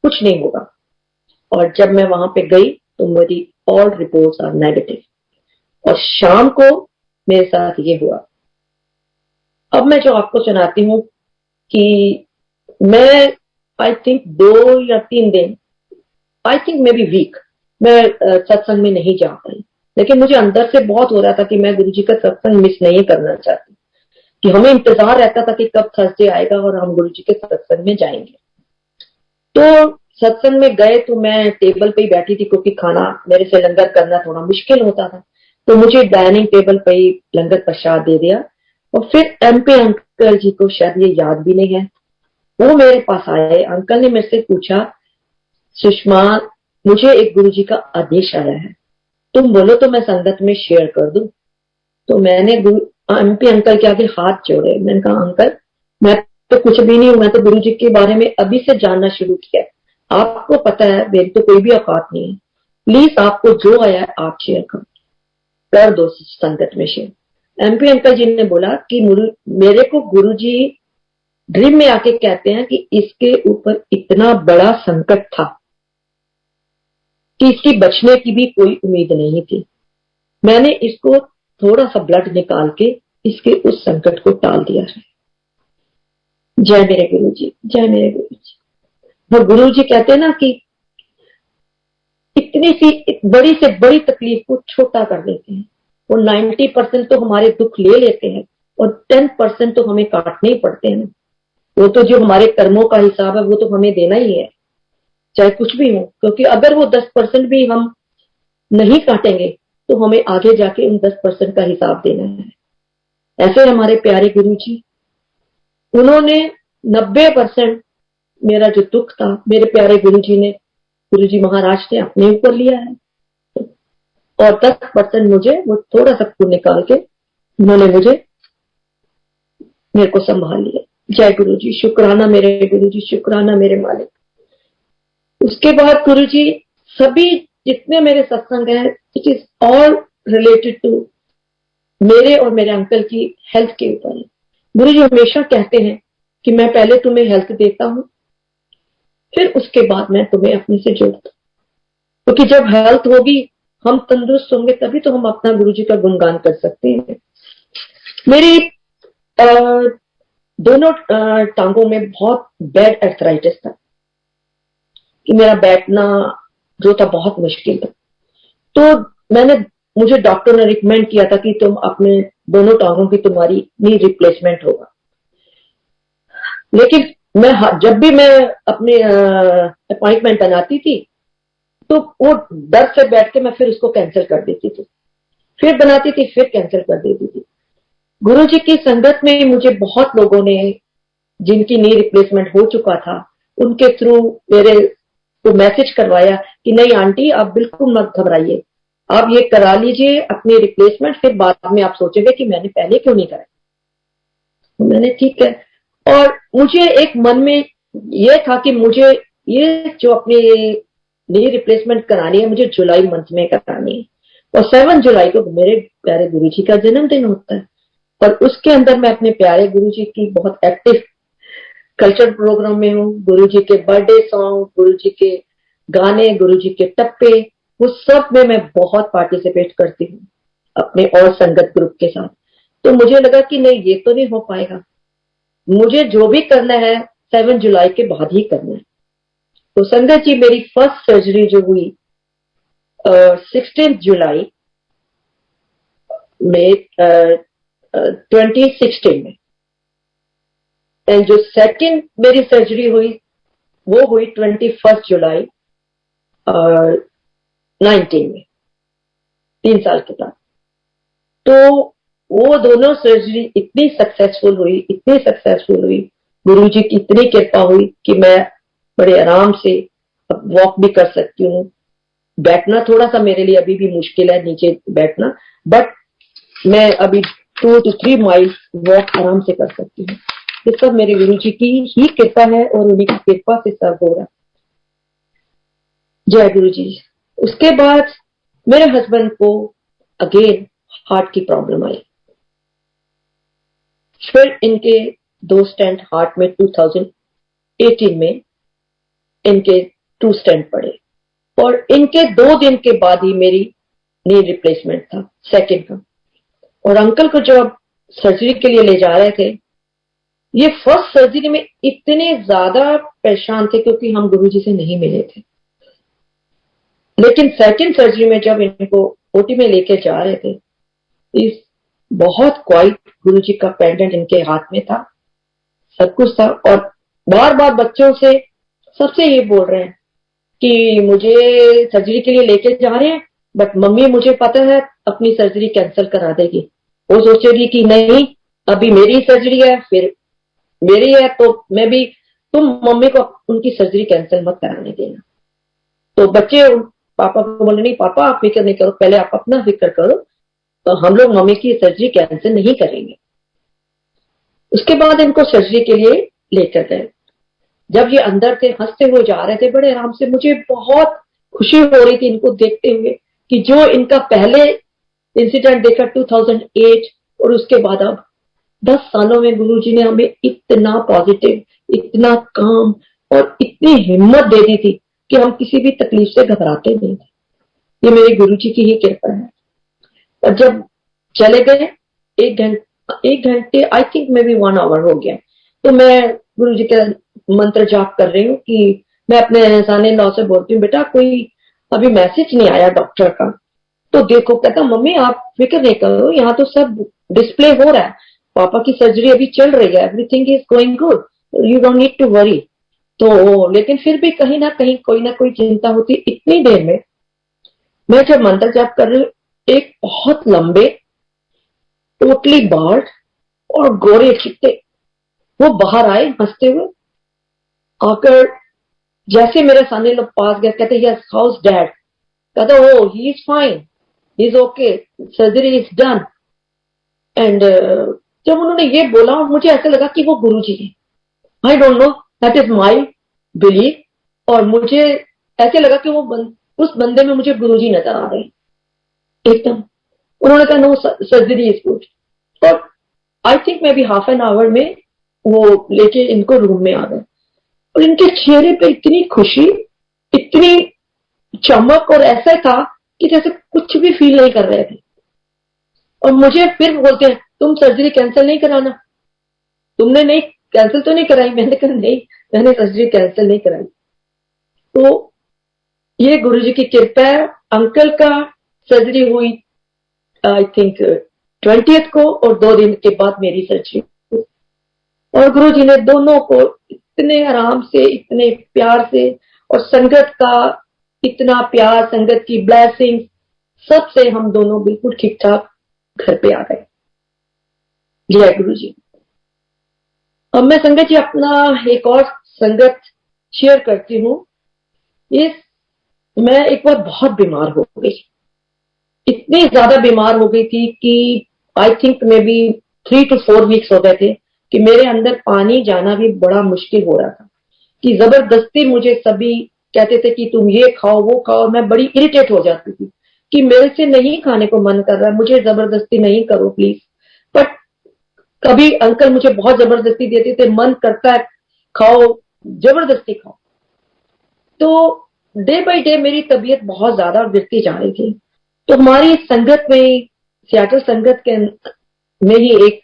कुछ नहीं होगा। और जब मैं वहां पे गई तो मेरी ऑल रिपोर्ट्स आर नेगेटिव। और शाम को मेरे साथ ये हुआ। अब मैं जो आपको सुनाती हूँ कि मैं आई थिंक 2 या 3 दिन, आई थिंक मे बी वीक, मैं सत्संग में नहीं जा पाई। लेकिन मुझे अंदर से बहुत हो रहा था कि मैं गुरु जी का सत्संग मिस नहीं करना चाहती, कि हमें इंतजार रहता था कि कब थर्सडे आएगा और हम गुरु जी के सत्संग में जाएंगे। तो सत्संग में गए तो मैं टेबल पे ही बैठी थी, क्योंकि खाना मेरे से लंगर करना थोड़ा मुश्किल होता था, तो मुझे डाइनिंग टेबल पे ही लंगर प्रसाद दे दिया। और फिर एमपी अंकल जी को शायद ये याद भी नहीं है, वो मेरे पास आए। अंकल ने मेरे से पूछा, सुषमा मुझे एक गुरु जी का आदेश आया है, तुम बोलो तो मैं संगत में शेयर कर दूं। तो मैंने एमपी अंकल के आगे हाथ जोड़े, मैंने कहा अंकल मैं तो कुछ भी नहीं हूं, मैं तो गुरु जी के बारे में अभी से जानना शुरू किया, आपको पता है मेरी तो कोई भी औकात नहीं है, प्लीज आपको जो आया है आप शेयर करो, कर दो संगत में शेयर। एमपी अंकल जी ने बोला कि मेरे को गुरु जी ड्रीम में आके कहते हैं कि इसके ऊपर इतना बड़ा संकट था कि इसकी बचने की भी कोई उम्मीद नहीं थी, मैंने इसको थोड़ा सा ब्लड निकाल के इसके उस संकट को टाल दिया है। जय मेरे गुरु जी, जय मेरे गुरु जी। और गुरु जी कहते हैं ना कि इतनी सी बड़ी से बड़ी तकलीफ को छोटा कर देते हैं। वो 90% तो हमारे दुख ले लेते हैं और 10% तो हमें काटने ही पड़ते हैं। वो तो जो हमारे कर्मों का हिसाब है वो तो हमें देना ही है, चाहे कुछ भी हो, क्योंकि अगर वो 10% भी हम नहीं काटेंगे तो हमें आगे जाके उन 10% का हिसाब देना है। ऐसे हमारे प्यारे गुरु जी, उन्होंने 90% मेरा जो दुख था मेरे प्यारे गुरु जी महाराज ने अपने ऊपर लिया है, और 10% मुझे वो थोड़ा सा खून निकाल के उन्होंने मेरे को संभाल लिया। जय गुरु जी, शुक्राना मेरे गुरु जी, शुक्राना मेरे मालिक। उसके बाद गुरु जी सभी जितने मेरे सत्संग हैं, it is all related to मेरे और मेरे अंकल की हेल्थ के ऊपर है। गुरु जी हमेशा कहते हैं कि मैं पहले तुम्हें हेल्थ देता हूं, फिर उसके बाद मैं तुम्हें अपने से जोड़ता हूं, क्योंकि जब हेल्थ होगी, हम तंदुरुस्त होंगे, तभी तो हम अपना गुरु जी का गुणगान कर सकते हैं। मेरी दोनों टांगों में बहुत बैड एर्थराइटिस था कि मेरा बैठना जो था बहुत मुश्किल था। तो मुझे डॉक्टर ने रिकमेंड किया था कि तुम अपने दोनों टांगों की तुम्हारी नी रिप्लेसमेंट होगा, लेकिन जब भी मैं अपने अपॉइंटमेंट बनाती थी तो वो डर से बैठ के मैं फिर उसको कैंसिल कर देती थी, फिर बनाती थी, फिर कैंसिल कर देती थी। गुरु जी की संगत में मुझे बहुत लोगों ने, जिनकी नी रिप्लेसमेंट हो चुका था, उनके थ्रू मेरे को मैसेज करवाया कि नहीं आंटी आप बिल्कुल मत घबराइए, आप ये करा लीजिए अपनी रिप्लेसमेंट, फिर बाद में आप सोचेंगे कि मैंने पहले क्यों नहीं कराया। तो मैंने ठीक है, और मुझे एक मन में ये था कि मुझे ये जो अपनी नी रिप्लेसमेंट करानी है, मुझे जुलाई मंथ में करानी है, और 7 जुलाई को मेरे प्यारे गुरु जी का जन्मदिन होता है, और उसके अंदर मैं अपने प्यारे गुरु जी की बहुत एक्टिव कल्चर प्रोग्राम में हूँ। गुरु जी के बर्थडे सॉन्ग, गुरु जी के गाने, गुरु जी के टप्पे, वो सब में मैं बहुत पार्टिसिपेट करती हूँ अपने और संगत ग्रुप के साथ। तो मुझे लगा कि नहीं ये तो नहीं हो पाएगा, मुझे जो भी करना है 7 जुलाई के बाद ही करना है। तो संगत जी मेरी फर्स्ट सर्जरी जो हुई 16 जुलाई में 2016 में, एंड जो सेकंड मेरी सर्जरी हुई वो हुई 21 जुलाई 19 में, 3 साल के बाद। तो वो दोनों सर्जरी इतनी सक्सेसफुल हुई, गुरु जी की इतनी कृपा हुई कि मैं बड़े आराम से अब वॉक भी कर सकती हूँ। बैठना थोड़ा सा मेरे लिए अभी भी मुश्किल है, नीचे बैठना, बट मैं अभी 2 to 3 माइल वॉक आराम से कर सकती हूँ। ये सब मेरे गुरु जी की ही कृपा है और उन्हीं की कृपा से सब हो रहा। जय गुरु जी। उसके बाद मेरे हस्बैंड को अगेन हार्ट की प्रॉब्लम आई, फिर इनके 2 स्टेंट हार्ट में 2018 में इनके 2 स्टेंट पड़े, और इनके 2 दिन के बाद ही मेरी नी रिप्लेसमेंट था सेकंड का। और अंकल को जब सर्जरी के लिए ले जा रहे थे, ये फर्स्ट सर्जरी में इतने ज्यादा परेशान थे क्योंकि हम गुरुजी से नहीं मिले थे, लेकिन सेकंड सर्जरी में जब इनको ओटी में लेके जा रहे थे, इस बहुत क्वाइट गुरुजी का पेंडेंट इनके हाथ में था, सब कुछ था, और बार बार बच्चों से सबसे ये बोल रहे हैं कि मुझे सर्जरी के लिए लेके जा रहे हैं, बट मम्मी मुझे पता है अपनी सर्जरी कैंसिल करा देगी। वो सोचेगी कि नहीं, अभी मेरी सर्जरी है, फिर मेरी है, तो मैं भी, तुम मम्मी को उनकी सर्जरी कैंसिल मत कराने देना। तो बच्चे पापा को बोले, नहीं पापा आप फिक्र नहीं करो, पहले आप अपना फिक्र करो, तो हम लोग मम्मी की सर्जरी कैंसिल नहीं करेंगे। उसके बाद इनको सर्जरी के लिए लेकर गए। जब ये अंदर से हंसते हुए जा रहे थे बड़े आराम से, मुझे बहुत खुशी हो रही थी इनको देखते हुए कि जो इनका पहले इंसिडेंट देखा 2008 और उसके बाद अब 10 सालों में गुरुजी ने हमें इतना पॉजिटिव, इतना काम और इतनी हिम्मत दे दी थी कि हम किसी भी तकलीफ से घबराते नहीं थे। ये मेरे गुरुजी की ही कृपा है। और जब चले गए, एक घंटे I think maybe 1 hour हो गया, तो मैं गुरुजी के मंत्र जाप कर रही हूँ कि मैं अपने साने लॉ से बोलती हूँ, बेटा कोई अभी मैसेज नहीं आया डॉक्टर का। तो देखो, कहता मम्मी आप फिक्र नहीं करो, यहाँ तो सब डिस्प्ले हो रहा है, पापा की सर्जरी अभी चल रही है, everything is going good, you don't need to worry. तो लेकिन फिर भी कहीं ना कहीं कोई ना कोई चिंता होती। इतनी देर में मैं जब मंत्र जाप कर रही हूँ, एक बहुत लंबे, टोटली बार्ड और गोरे चिट्टे वो बाहर आए हंसते हुए, आकर जैसे मेरे सामने लोग पास गए, कहते यस हाउस डैड, कहता oh he is fine, he is okay, surgery is done. And जब उन्होंने ये बोला, मुझे ऐसा लगा कि वो गुरुजी है। I don't know, that is my belief. और मुझे ऐसे लगा कि वो उस बंदे में मुझे गुरुजी नजर आ रहे एकदम। उन्होंने कहा नो सर्जरी इज गुड। और I think maybe half an hour में वो लेके इनको रूम में आ गए, और इनके चेहरे पे इतनी खुशी, इतनी चमक, और ऐसा था कि जैसे कुछ भी फील नहीं कर रहे थे। और मुझे फिर बोलते हैं तुम सर्जरी कैंसिल नहीं कराना, तुमने नहीं कैंसिल तो नहीं कराई? मैंने कहा नहीं, मैंने सर्जरी कैंसिल नहीं कराई। तो ये गुरुजी की कृपा है। अंकल का सर्जरी हुई आई थिंक 20th को, और 2 दिन के बाद मेरी सर्जरी हुई। और गुरुजी ने दोनों को इतने आराम से, इतने प्यार से, और संगत का इतना प्यार, संगत की ब्लेसिंग, सबसे हम दोनों बिल्कुल ठीक ठाक घर पे आ गए। जय गुरु जी। अब मैं संगत जी अपना एक और संगत शेयर करती हूँ। मैं एक बार बहुत बीमार हो गई, इतनी ज्यादा बीमार हो गई थी कि आई think may be 3 to 4 weeks हो गए थे कि मेरे अंदर पानी जाना भी बड़ा मुश्किल हो रहा था, कि जबरदस्ती मुझे सभी कहते थे कि तुम ये खाओ वो खाओ। मैं बड़ी इरिटेट हो जाती थी कि मेरे से नहीं खाने को मन कर रहा है, मुझे जबरदस्ती नहीं करो प्लीज। बट कभी अंकल मुझे बहुत जबरदस्ती देते थे, मन करता है खाओ, जबरदस्ती खाओ। तो डे बाय डे मेरी तबीयत बहुत ज्यादा गिरती जा रही थी। तो हमारी संगत में, सियाटल संगत के में ही एक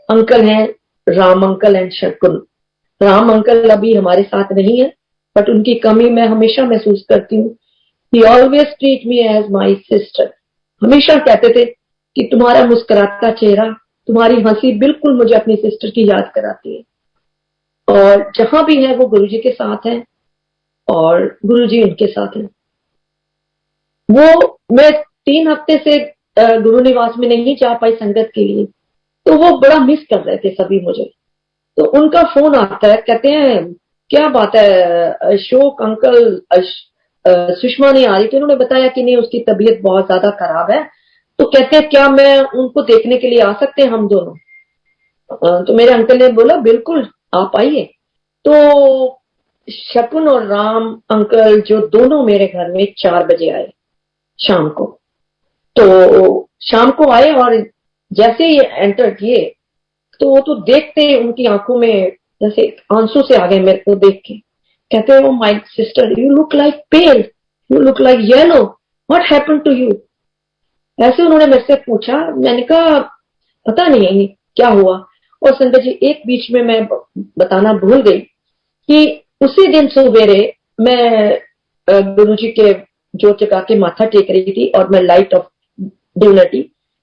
अंकल हैं, राम अंकल एंड शकुन। राम अंकल अभी हमारे साथ नहीं है, बट उनकी कमी मैं हमेशा महसूस करती हूँ। He always treat me as my sister. हमेशा कहते थे कि तुम्हारा मुस्कुराता चेहरा, तुम्हारी हंसी बिल्कुल मुझे अपनी सिस्टर की याद कराती है। और जहां भी है वो गुरुजी के साथ है, और गुरुजी उनके साथ है। वो मैं 3 हफ्ते से गुरु निवास में नहीं जा पाई संगत के लिए, तो वो बड़ा मिस कर रहे थे सभी मुझे। तो उनका फोन आता है, कहते हैं क्या बात है अशोक अंकल, सुषमा नहीं आ रही? तो उन्होंने बताया कि नहीं, उसकी तबीयत बहुत ज्यादा खराब है। तो कहते हैं क्या मैं उनको देखने के लिए आ सकते हैं हम दोनों? तो मेरे अंकल ने बोला बिल्कुल आप आइए। तो शकुन और राम अंकल जो दोनों मेरे घर में 4 बजे आए शाम को। तो शाम को आए, और जैसे ही एंटर किए तो वो तो देखते ही उनकी आंखों में जैसे आंसू से आ गए मेरे को देख के। कहते हैं my sister you look like pale, you look like yellow, what happened to you? ऐसे उन्होंने मेरे से पूछा। मैंने कहा पता नहीं क्या हुआ। और संगत जी एक बीच में मैं बताना भूल गई कि उसी दिन सवेरे मैं गुरुजी के जोत जगा के माथा टेक रही थी, और मैं लाइट ऑफ डिविनिटी,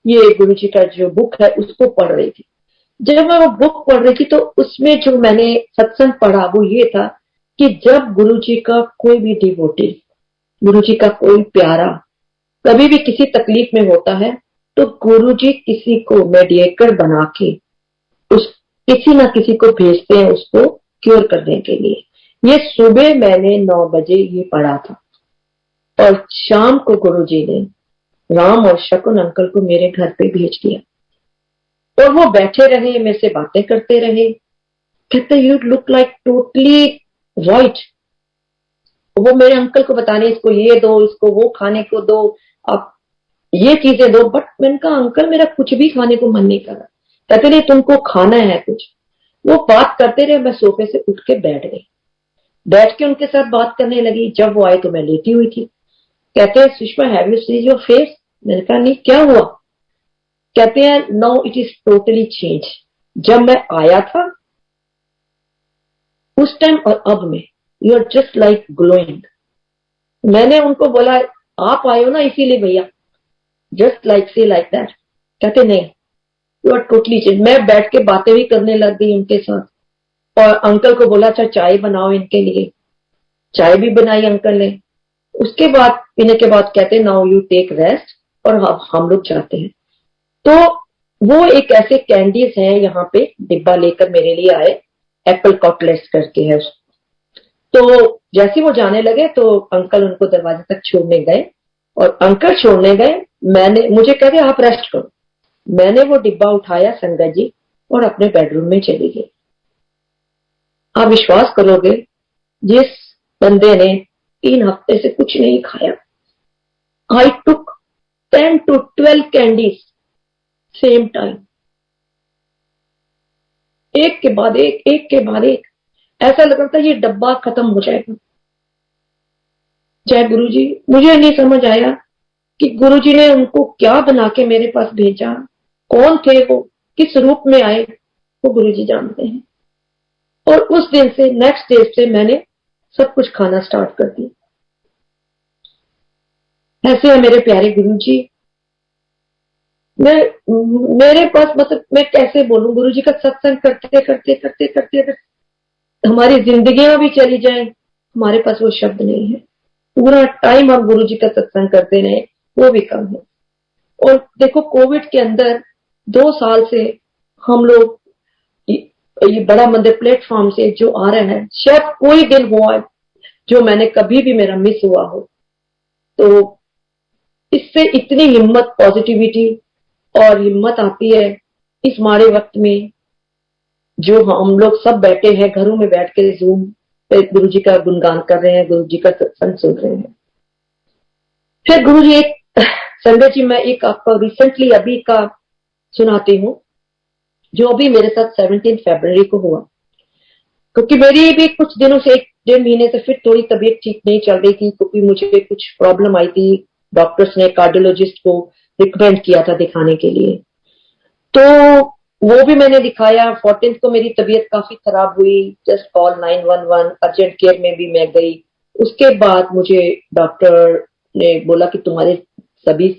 ये गुरुजी का जो बुक है, उसको पढ़ रही थी। जब मैं वो बुक पढ़ रही थी तो उसमें जो मैंने सत्संग पढ़ा वो ये था कि जब गुरुजी का कोई भी डिवोटी गुरुजी का कोई प्यारा कभी भी किसी तकलीफ में होता है तो गुरुजी किसी को मेडिएटर बना के उस किसी ना किसी को भेजते हैं उसको क्योर करने के लिए। ये सुबह मैंने 9 बजे ये पढ़ा था और शाम को गुरुजी ने राम और शकुन अंकल को मेरे घर पे भेज दिया और वो बैठे रहे, मेरे से बातें करते रहे। कहते you look like totally white. वो मेरे अंकल को बताने, इसको ये दो, इसको वो खाने को दो, आप ये चीजें दो। बट मैंने कहा अंकल मेरा कुछ भी खाने को मन नहीं कर रहा। कहते नहीं तुमको खाना है कुछ। वो बात करते रहे, मैं सोफे से उठ के बैठ गई, बैठ के उनके साथ बात करने लगी। जब वो आए तो मैं लेटी हुई थी। कहते हैं Sushma have you seen your face? मैंने कहा नहीं, क्या हुआ? कहते हैं no it is totally change. जब मैं आया था उस टाइम और अब में you are just like glowing. मैंने उनको बोला आप आए हो ना इसीलिए भैया, just like say like that. कहते नहीं यू आर टोटली चेंज। मैं बैठ के बातें भी करने लग गई उनके साथ और अंकल को बोला अच्छा चाय बनाओ इनके लिए। चाय भी बनाई अंकल ने। उसके बाद पीने के बाद कहते नाउ यू टेक रेस्ट और अब हम लोग जाते हैं। तो वो एक ऐसे कैंडीज है यहाँ पे, डिब्बा लेकर मेरे लिए आए, एप्पल कॉटलेट्स करके है। तो जैसे वो जाने लगे तो अंकल उनको दरवाजे तक छोड़ने गए और अंकल छोड़ने गए, मुझे कहते आप रेस्ट करो। मैंने वो डिब्बा उठाया संगत जी और अपने बेडरूम में चली गई। आप विश्वास करोगे जिस बंदे ने 3 हफ्ते से कुछ नहीं खाया, आई टुक 10 to 12 कैंडीज सेम टाइम, एक के बाद एक, एक के बाद एक। ऐसा लग रहा था ये डब्बा खत्म हो जाएगा। जय गुरुजी। मुझे नहीं समझ आया कि गुरुजी ने उनको क्या बना के मेरे पास भेजा, कौन थे वो, किस रूप में आए, वो गुरुजी जानते हैं। और उस दिन से नेक्स्ट डे से मैंने सब कुछ खाना स्टार्ट कर दिया। ऐसे है मेरे प्यारे गुरुजी। मेरे पास मतलब मैं कैसे बोलूं, गुरुजी का सत्संग करते करते करते करते अगर हमारी जिंदगियां भी चली जाएं, हमारे पास वो शब्द नहीं है। पूरा टाइम हम गुरुजी का सत्संग करते रहे, वो भी कम है। और देखो कोविड के अंदर 2 साल से हम लोग ये बड़ा मंदिर प्लेटफॉर्म से जो आ रहा है, शायद कोई दिन हुआ जो मैंने कभी भी मेरा मिस हुआ हो। तो इससे इतनी हिम्मत, पॉजिटिविटी और हिम्मत आती है इस माड़े वक्त में, जो हम लोग सब बैठे हैं घरों में बैठ के जूम पे गुरुजी का गुणगान कर रहे हैं, गुरुजी का सत्संग सुन रहे हैं। फिर गुरुजी एक संगत जी, मैं एक आपको रिसेंटली अभी का सुनाती हूँ जो अभी मेरे साथ 17 फरवरी को हुआ। क्योंकि मेरी भी कुछ दिनों से 1-1.5 महीने से फिर थोड़ी तबीयत ठीक नहीं चल रही थी, क्योंकि मुझे कुछ प्रॉब्लम आई थी। डॉक्टर्स ने कार्डियोलॉजिस्ट को रिकमेंड किया था दिखाने के लिए, तो वो भी मैंने दिखाया। 14 को मेरी तबीयत काफी खराब हुई, जस्ट कॉल 911, अर्जेंट केयर में भी मैं गई। उसके बाद मुझे डॉक्टर ने बोला कि तुम्हारे सभी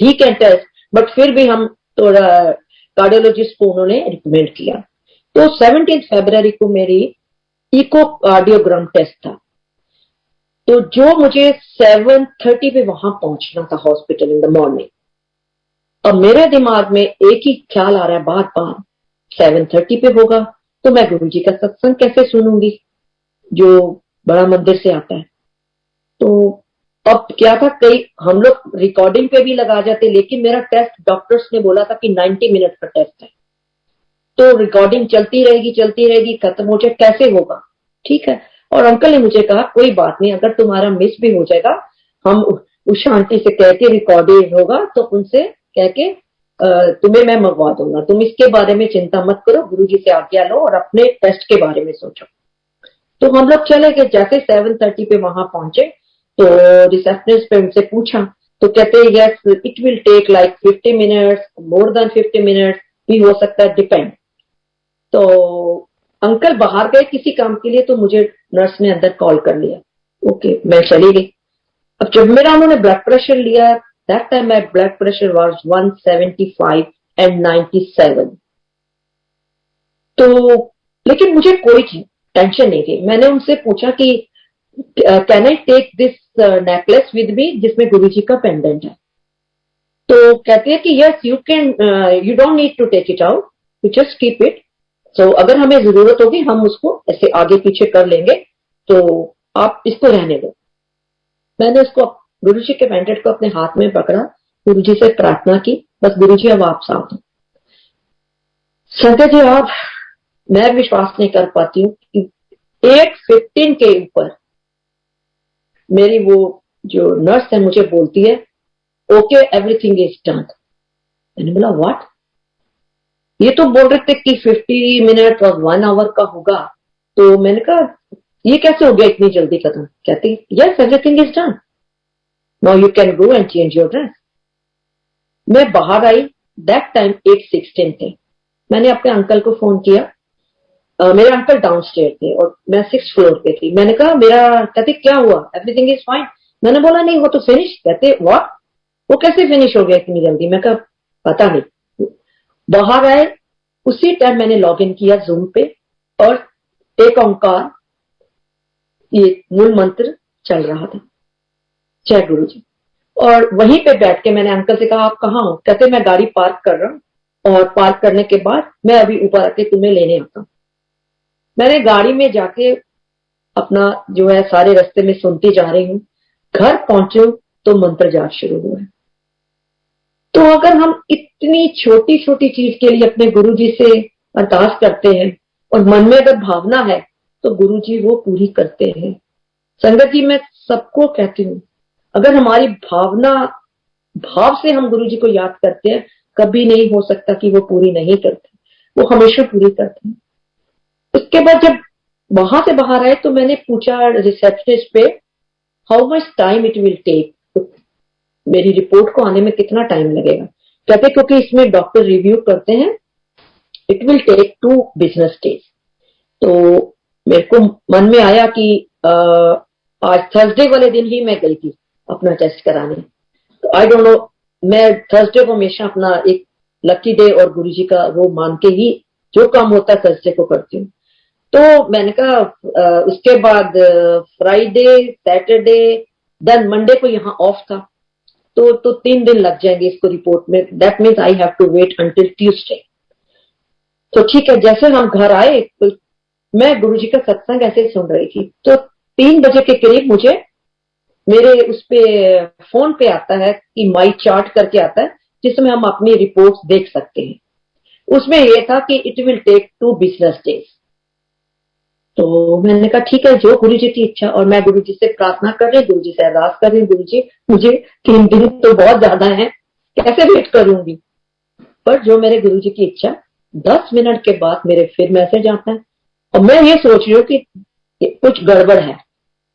ठीक है टेस्ट, बट फिर भी हम थोड़ा कार्डियोलॉजिस्ट को उन्होंने रिकमेंड किया। तो 17 फरवरी को मेरी इकोकार्डियोग्राम टेस्ट था। तो जो मुझे 7:30 पे वहां पहुंचना था हॉस्पिटल इन द मॉर्निंग, अब मेरे दिमाग में एक ही ख्याल आ रहा है बार बार, 7:30 पे होगा तो मैं गुरुजी का सत्संग कैसे सुनूंगी जो बड़ा मंदिर से आता है। तो अब क्या था, कई हम लोग रिकॉर्डिंग पे भी लगा जाते, लेकिन मेरा टेस्ट डॉक्टर्स ने बोला था कि 90 मिनट का टेस्ट है, तो रिकॉर्डिंग चलती रहेगी, खत्म हो जाए, कैसे होगा। ठीक है। और अंकल ने मुझे कहा कोई बात नहीं, अगर तुम्हारा मिस भी हो जाएगा, हम उषा आंटी से कह के रिकॉर्डेड होगा तो उनसे कह के तुम्हें मैं मंगवा दूंगा, तुम इसके बारे में चिंता मत करो, गुरुजी से आज्ञा लो और अपने टेस्ट के बारे में सोचो। तो हम लोग चले गए। जैसे 7:30 पे वहां पहुंचे तो रिसेप्शनिस्ट पे उनसे पूछा, तो कहते yes it will take like 50 minutes, more than 50 minutes भी हो सकता है, डिपेंड। तो अंकल बाहर गए किसी काम के लिए, तो मुझे नर्स ने अंदर कॉल कर लिया। ओके, मैं चली गई। अब जब मेरा उन्होंने ब्लड प्रेशर लिया, that time my blood pressure was 175 and 97। तो लेकिन मुझे कोई टेंशन नहीं थी। मैंने उनसे पूछा कि can I take this necklace with me, जिसमें गुरुजी का पेंडेंट है। तो कहते हैं कि yes you can, you don't need to take it out, you just keep it. So अगर हमें जरूरत होगी हम उसको ऐसे आगे पीछे कर लेंगे, तो आप इसको रहने दो। मैंने उसको, गुरुजी के पेंडेंट को अपने हाथ में पकड़ा, गुरुजी से प्रार्थना की, बस गुरुजी अब आप साथ हो। संजय जी आप, मैं विश्वास नहीं कर पाती हूँ कि 8:15 के ऊपर मेरी वो जो नर्स है मुझे बोलती है ओके एवरीथिंग इज डन। मैंने बोला व्हाट, ये तो बोल रहे थे कि 50 मिनट और 1 आवर का होगा। तो मैंने कहा ये कैसे हो गया इतनी जल्दी खत्म। कहती yes everything is done, now you can go and change your dress. मैं बाहर आई, दैट टाइम 8:16 थे। मैंने अपने अंकल को फोन किया, मेरे अंकल डाउनस्टेयर थे और मैं 6th फ्लोर पे थी। मैंने कहा मेरा, कहते क्या हुआ, एवरीथिंग इज फाइन। मैंने बोला नहीं वो तो फिनिश। कहते व्हाट, वो कैसे फिनिश हो गया इतनी जल्दी। मैं कहा पता नहीं। बाहर आए, उसी टाइम मैंने लॉग इन किया जूम पे और एक ओंकार, ये मूल मंत्र चल रहा था, जय गुरु जी। और वहीं पे बैठ के मैंने अंकल से कहा आप कहाँ हो। कहते मैं गाड़ी पार्क कर रहा हूँ और पार्क करने के बाद मैं अभी ऊपर आके तुम्हें लेने आता हूँ। मैंने गाड़ी में जाके अपना जो है सारे रास्ते में सुनती जा रही हूँ। घर पहुंचे तो मंत्र जाप शुरू हुआ है। तो अगर हम इतनी छोटी छोटी चीज के लिए अपने गुरु जी से अरदास करते हैं और मन में अगर भावना है तो गुरु जी वो पूरी करते हैं। संगत जी मैं सबको कहती हूँ, अगर हमारी भावना, भाव से हम गुरु जी को याद करते हैं, कभी नहीं हो सकता कि वो पूरी नहीं करते, वो हमेशा पूरी करते हैं। उसके बाद जब वहां से बाहर आए तो मैंने पूछा रिसेप्शनिस्ट पे how much time it will take, मेरी रिपोर्ट को आने में कितना टाइम लगेगा। कहते क्योंकि इसमें डॉक्टर रिव्यू करते हैं, it will take 2 business days. तो मेरे को मन में आया कि आज थर्सडे वाले दिन ही मैं गई थी अपना टेस्ट कराने। तो आई डोंट नो, मैं थर्सडे को हमेशा अपना एक लकी डे और गुरुजी का वो मान के ही जो काम होता है थर्सडे को करती हूँ। तो मैंने कहा उसके बाद फ्राइडे, सैटरडे, देन मंडे को यहाँ ऑफ था। तो 3 दिन लग जाएंगे इसको रिपोर्ट में, that means I have to wait until Tuesday. तो ठीक है, जैसे हम घर आए तो मैं गुरुजी का सत्संग ऐसे सुन रही थी। तो 3 बजे के करीब मुझे मेरे उस पे फोन पे आता है कि माई चार्ट करके आता है, जिसमें हम अपनी रिपोर्ट्स देख सकते हैं। उसमें यह था कि it will take 2 business days. तो मैंने कहा ठीक है जो गुरु जी की इच्छा। और मैं गुरु जी से प्रार्थना कर रही, गुरु जी से अरदास कर रही, गुरु जी मुझे 3 दिन तो बहुत ज्यादा है, कैसे वेट करूंगी। पर जो मेरे गुरु जी की इच्छा, 10 मिनट के बाद मेरे फिर मैसेज आता है और मैं ये सोच रही हूँ कि कुछ गड़बड़ है।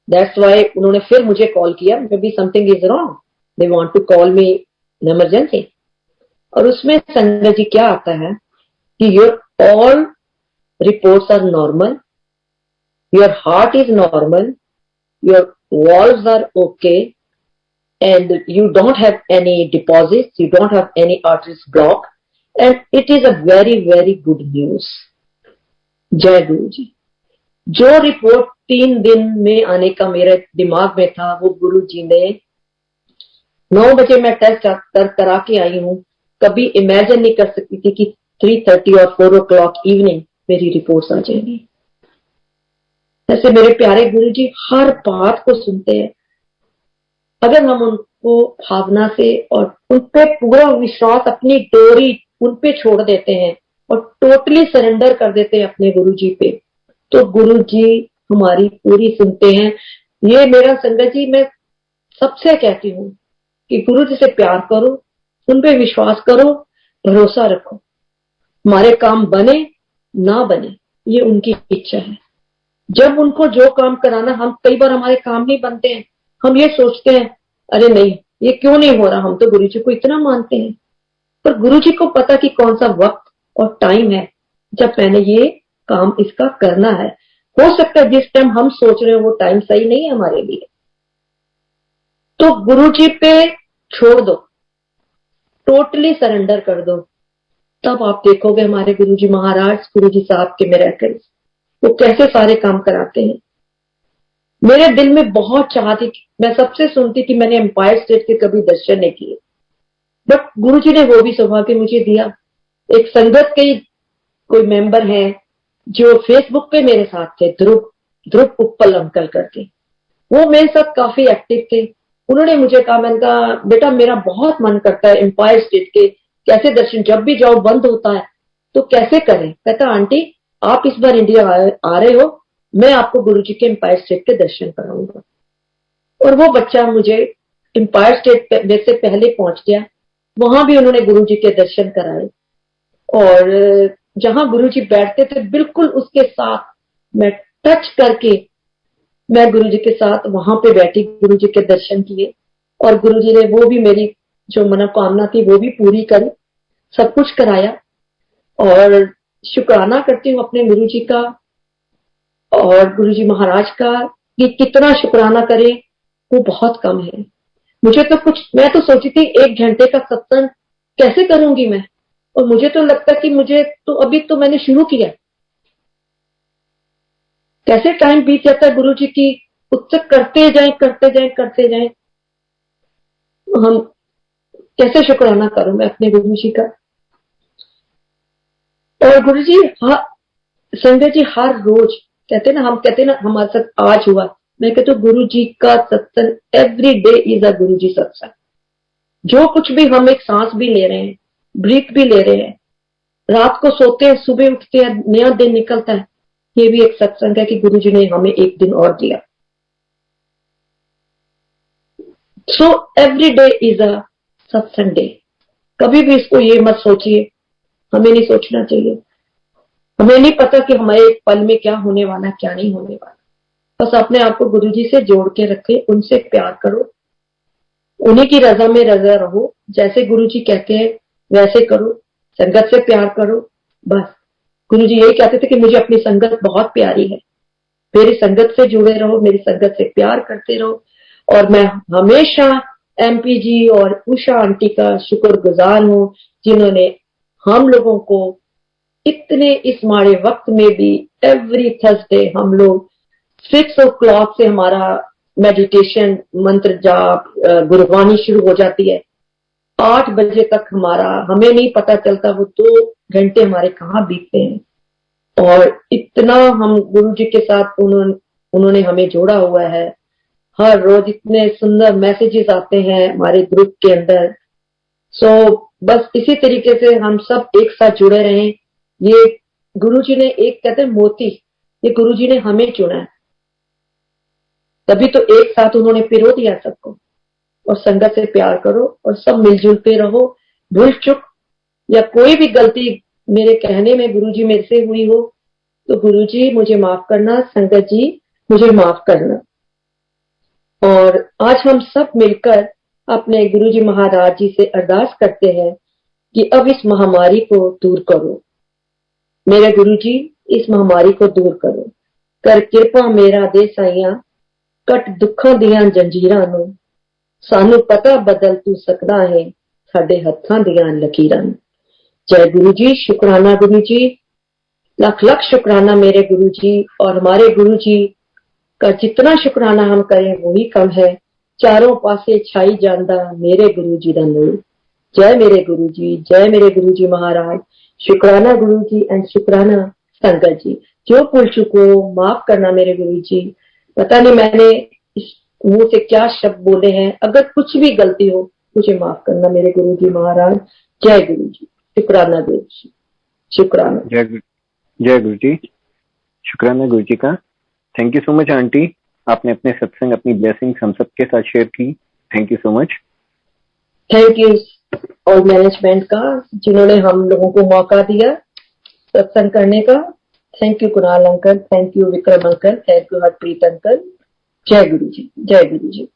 दैट्स वाई उन्होंने फिर मुझे कॉल किया, maybe something is wrong, they want to call me in emergency. और उसमें संजय जी क्या आता है कि your all reports are normal, your heart is normal, your valves are okay, and you don't have any deposits, you don't have any arteries blocked, and it is a very very good news। जय गुरु जी। जो report 3 दिन में आने का मेरे दिमाग में था, वो गुरु जी ने 9 बजे मैं टेस्ट करा के आई हूँ। कभी इमेजिन नहीं कर सकती थी कि 3:30 और 4 o'clock इवनिंग मेरी रिपोर्ट्स आ जाएंगी। ऐसे मेरे प्यारे गुरु जी हर बात को सुनते हैं। अगर हम उनको भावना से और उन पे पूरा विश्वास, अपनी डोरी उन पे छोड़ देते हैं और टोटली सरेंडर कर देते हैं अपने गुरु जी पे, तो गुरु जी हमारी पूरी सुनते हैं। ये मेरा संगत जी मैं सबसे कहती हूँ कि गुरु जी से प्यार करो, उन पे विश्वास करो, भरोसा रखो। हमारे काम बने ना बने ये उनकी इच्छा है। जब उनको जो काम कराना, हम कई बार हमारे काम नहीं बनते हैं, हम ये सोचते हैं अरे नहीं ये क्यों नहीं हो रहा, हम तो गुरु जी को इतना मानते हैं। पर गुरु जी को पता कि कौन सा वक्त और टाइम है जब मैंने ये काम इसका करना है। हो सकता है जिस टाइम हम सोच रहे हैं वो टाइम सही नहीं है हमारे लिए, तो गुरु जी पे छोड़ दो, टोटली सरेंडर कर दो। तब आप देखोगे हमारे गुरु जी महाराज, गुरु जी साहब के मिरेकल्स, वो कैसे सारे काम कराते हैं। मेरे दिल में बहुत चाह थी, मैं सबसे सुनती कि मैंने एम्पायर स्टेट के कभी दर्शन नहीं किए, बट गुरुजी ने वो भी सौभाग्य मुझे दिया। एक संगत के कोई मेंबर हैं जो फेसबुक पे मेरे साथ थे, ध्रुव ध्रुव उप्पल अंकल करके, वो मेरे साथ काफी एक्टिव थे। उन्होंने मुझे कहा, मैंने कहा बेटा मेरा बहुत मन करता है एम्पायर स्टेट के, कैसे दर्शन, जब भी जाओ बंद होता है तो कैसे करें। कहता आंटी आप इस बार इंडिया आ रहे हो, मैं आपको गुरुजी के एम्पायर स्टेट के दर्शन कराऊंगा। और वो बच्चा मुझे एम्पायर स्टेट में से पहले पहुंच गया, वहां भी उन्होंने गुरुजी के दर्शन कराए। और जहां गुरुजी बैठते थे बिल्कुल उसके साथ मैं टच करके, मैं गुरुजी के साथ वहां पे बैठी, गुरुजी के दर्शन किए, और गुरुजी ने वो भी मेरी जो मनोकामना थी वो भी पूरी करी, सब कुछ कराया। और शुक्राना करती हूँ अपने गुरुजी का और गुरुजी महाराज का, कि कितना शुक्राना करें वो बहुत कम है। मुझे तो कुछ, मैं तो सोची थी 1 घंटे का सत्संग कैसे करूंगी मैं, और मुझे तो लगता कि मुझे तो अभी तो मैंने शुरू किया, कैसे टाइम बीत जाता है गुरुजी की, उससे करते जाएं करते जाएं करते जाएं। हम कैसे शुक्राना करूं मैं अपने गुरुजी का। और गुरुजी संगत जी हर रोज कहते ना, हम कहते ना हमारे साथ आज हुआ, मैं कहते गुरु जी का सत्संग एवरी डे इज अ गुरु जी सत्संग। जो कुछ भी हम एक सांस भी ले रहे हैं, ब्रीथ भी ले रहे हैं, रात को सोते हैं सुबह उठते हैं नया दिन निकलता है, ये भी एक सत्संग है कि गुरु जी ने हमें एक दिन और दिया। So every day is a सत्संग डे। कभी भी इसको ये मत सोचिए, हमें नहीं सोचना चाहिए। हमें नहीं पता कि हमारे एक पल में क्या होने वाला क्या नहीं होने वाला। बस अपने आप को गुरु जी से जोड़ के रखे, उनसे प्यार करो, उन्हीं की रजा में रजा रहो, जैसे गुरु जी कहते हैं वैसे करो, संगत से प्यार करो। बस गुरु जी यही कहते थे कि मुझे अपनी संगत बहुत प्यारी है, मेरी संगत से जुड़े रहो, मेरी संगत से प्यार करते रहो। और मैं हमेशा एमपी जी और उषा आंटी का शुक्रगुजार हूं, जिन्होंने हम लोगों को इतने इस माड़े वक्त में भी एवरी थर्सडे हम लोग 6 o'clock से हमारा मेडिटेशन मंत्र जाप गुरबानी शुरू हो जाती है, 8 बजे तक हमारा, हमें नहीं पता चलता वो 2 घंटे हमारे कहाँ बीतते हैं। और इतना हम गुरु जी के साथ उन्होंने हमें जोड़ा हुआ है। हर रोज इतने सुंदर मैसेजेस आते हैं हमारे ग्रुप के अंदर। सो बस इसी तरीके से हम सब एक साथ जुड़े रहें। ये गुरु जी ने, एक कहते हैं मोती, ये गुरु जी ने हमें चुना है, तभी तो एक साथ उन्होंने पिरो दिया सबको। और संगत से प्यार करो और सब मिलजुल के रहो। भूल चुक या कोई भी गलती मेरे कहने में गुरुजी मेरे से हुई हो तो गुरुजी मुझे माफ करना, संगत जी मुझे माफ करना। और आज हम सब मिलकर अपने गुरुजी महाराज जी से अरदास करते हैं कि अब इस महामारी को दूर करो, मेरे गुरुजी इस महामारी को दूर करो, कर किरपा मेरा दे साइया, कट दुखों दियां जंजीरां नूं, सानू पता बदल तू सकदा है साडे हत्थां दियां लकीरां। जय गुरु जी, शुक्राना गुरु जी, लख लख शुक्राना मेरे गुरु जी। और हमारे गुरु जी का जितना शुक्राना हम करें वही कम है। चारों पासे छाई जांदा मेरे गुरु जी दा नूर। जय मेरे गुरु जी, जय मेरे गुरु जी महाराज। शुक्राना गुरु जी एंड शुक्राना संगत जी। जो भूल चुको माफ करना मेरे गुरु जी। पता नहीं मैंने इस मुंह से क्या शब्द बोले हैं, अगर कुछ भी गलती हो मुझे माफ करना मेरे गुरु जी महाराज। जय गुरु जी, शुक्राना गुरु जी, शुक्राना। जय गुरु जी, शुक्राना गुरु जी का। Thank you so much aunty, आपने अपने सत्संग, अपनी ब्लेसिंग्स हम सबके साथ शेयर की। Thank you so much. Thank you और मैनेजमेंट का जिन्होंने हम लोगों को मौका दिया सत्संग करने का। Thank you Kunal uncle, thank you Vikram uncle, thank you Harpreet uncle. जय गुरु जी, जय गुरु जी।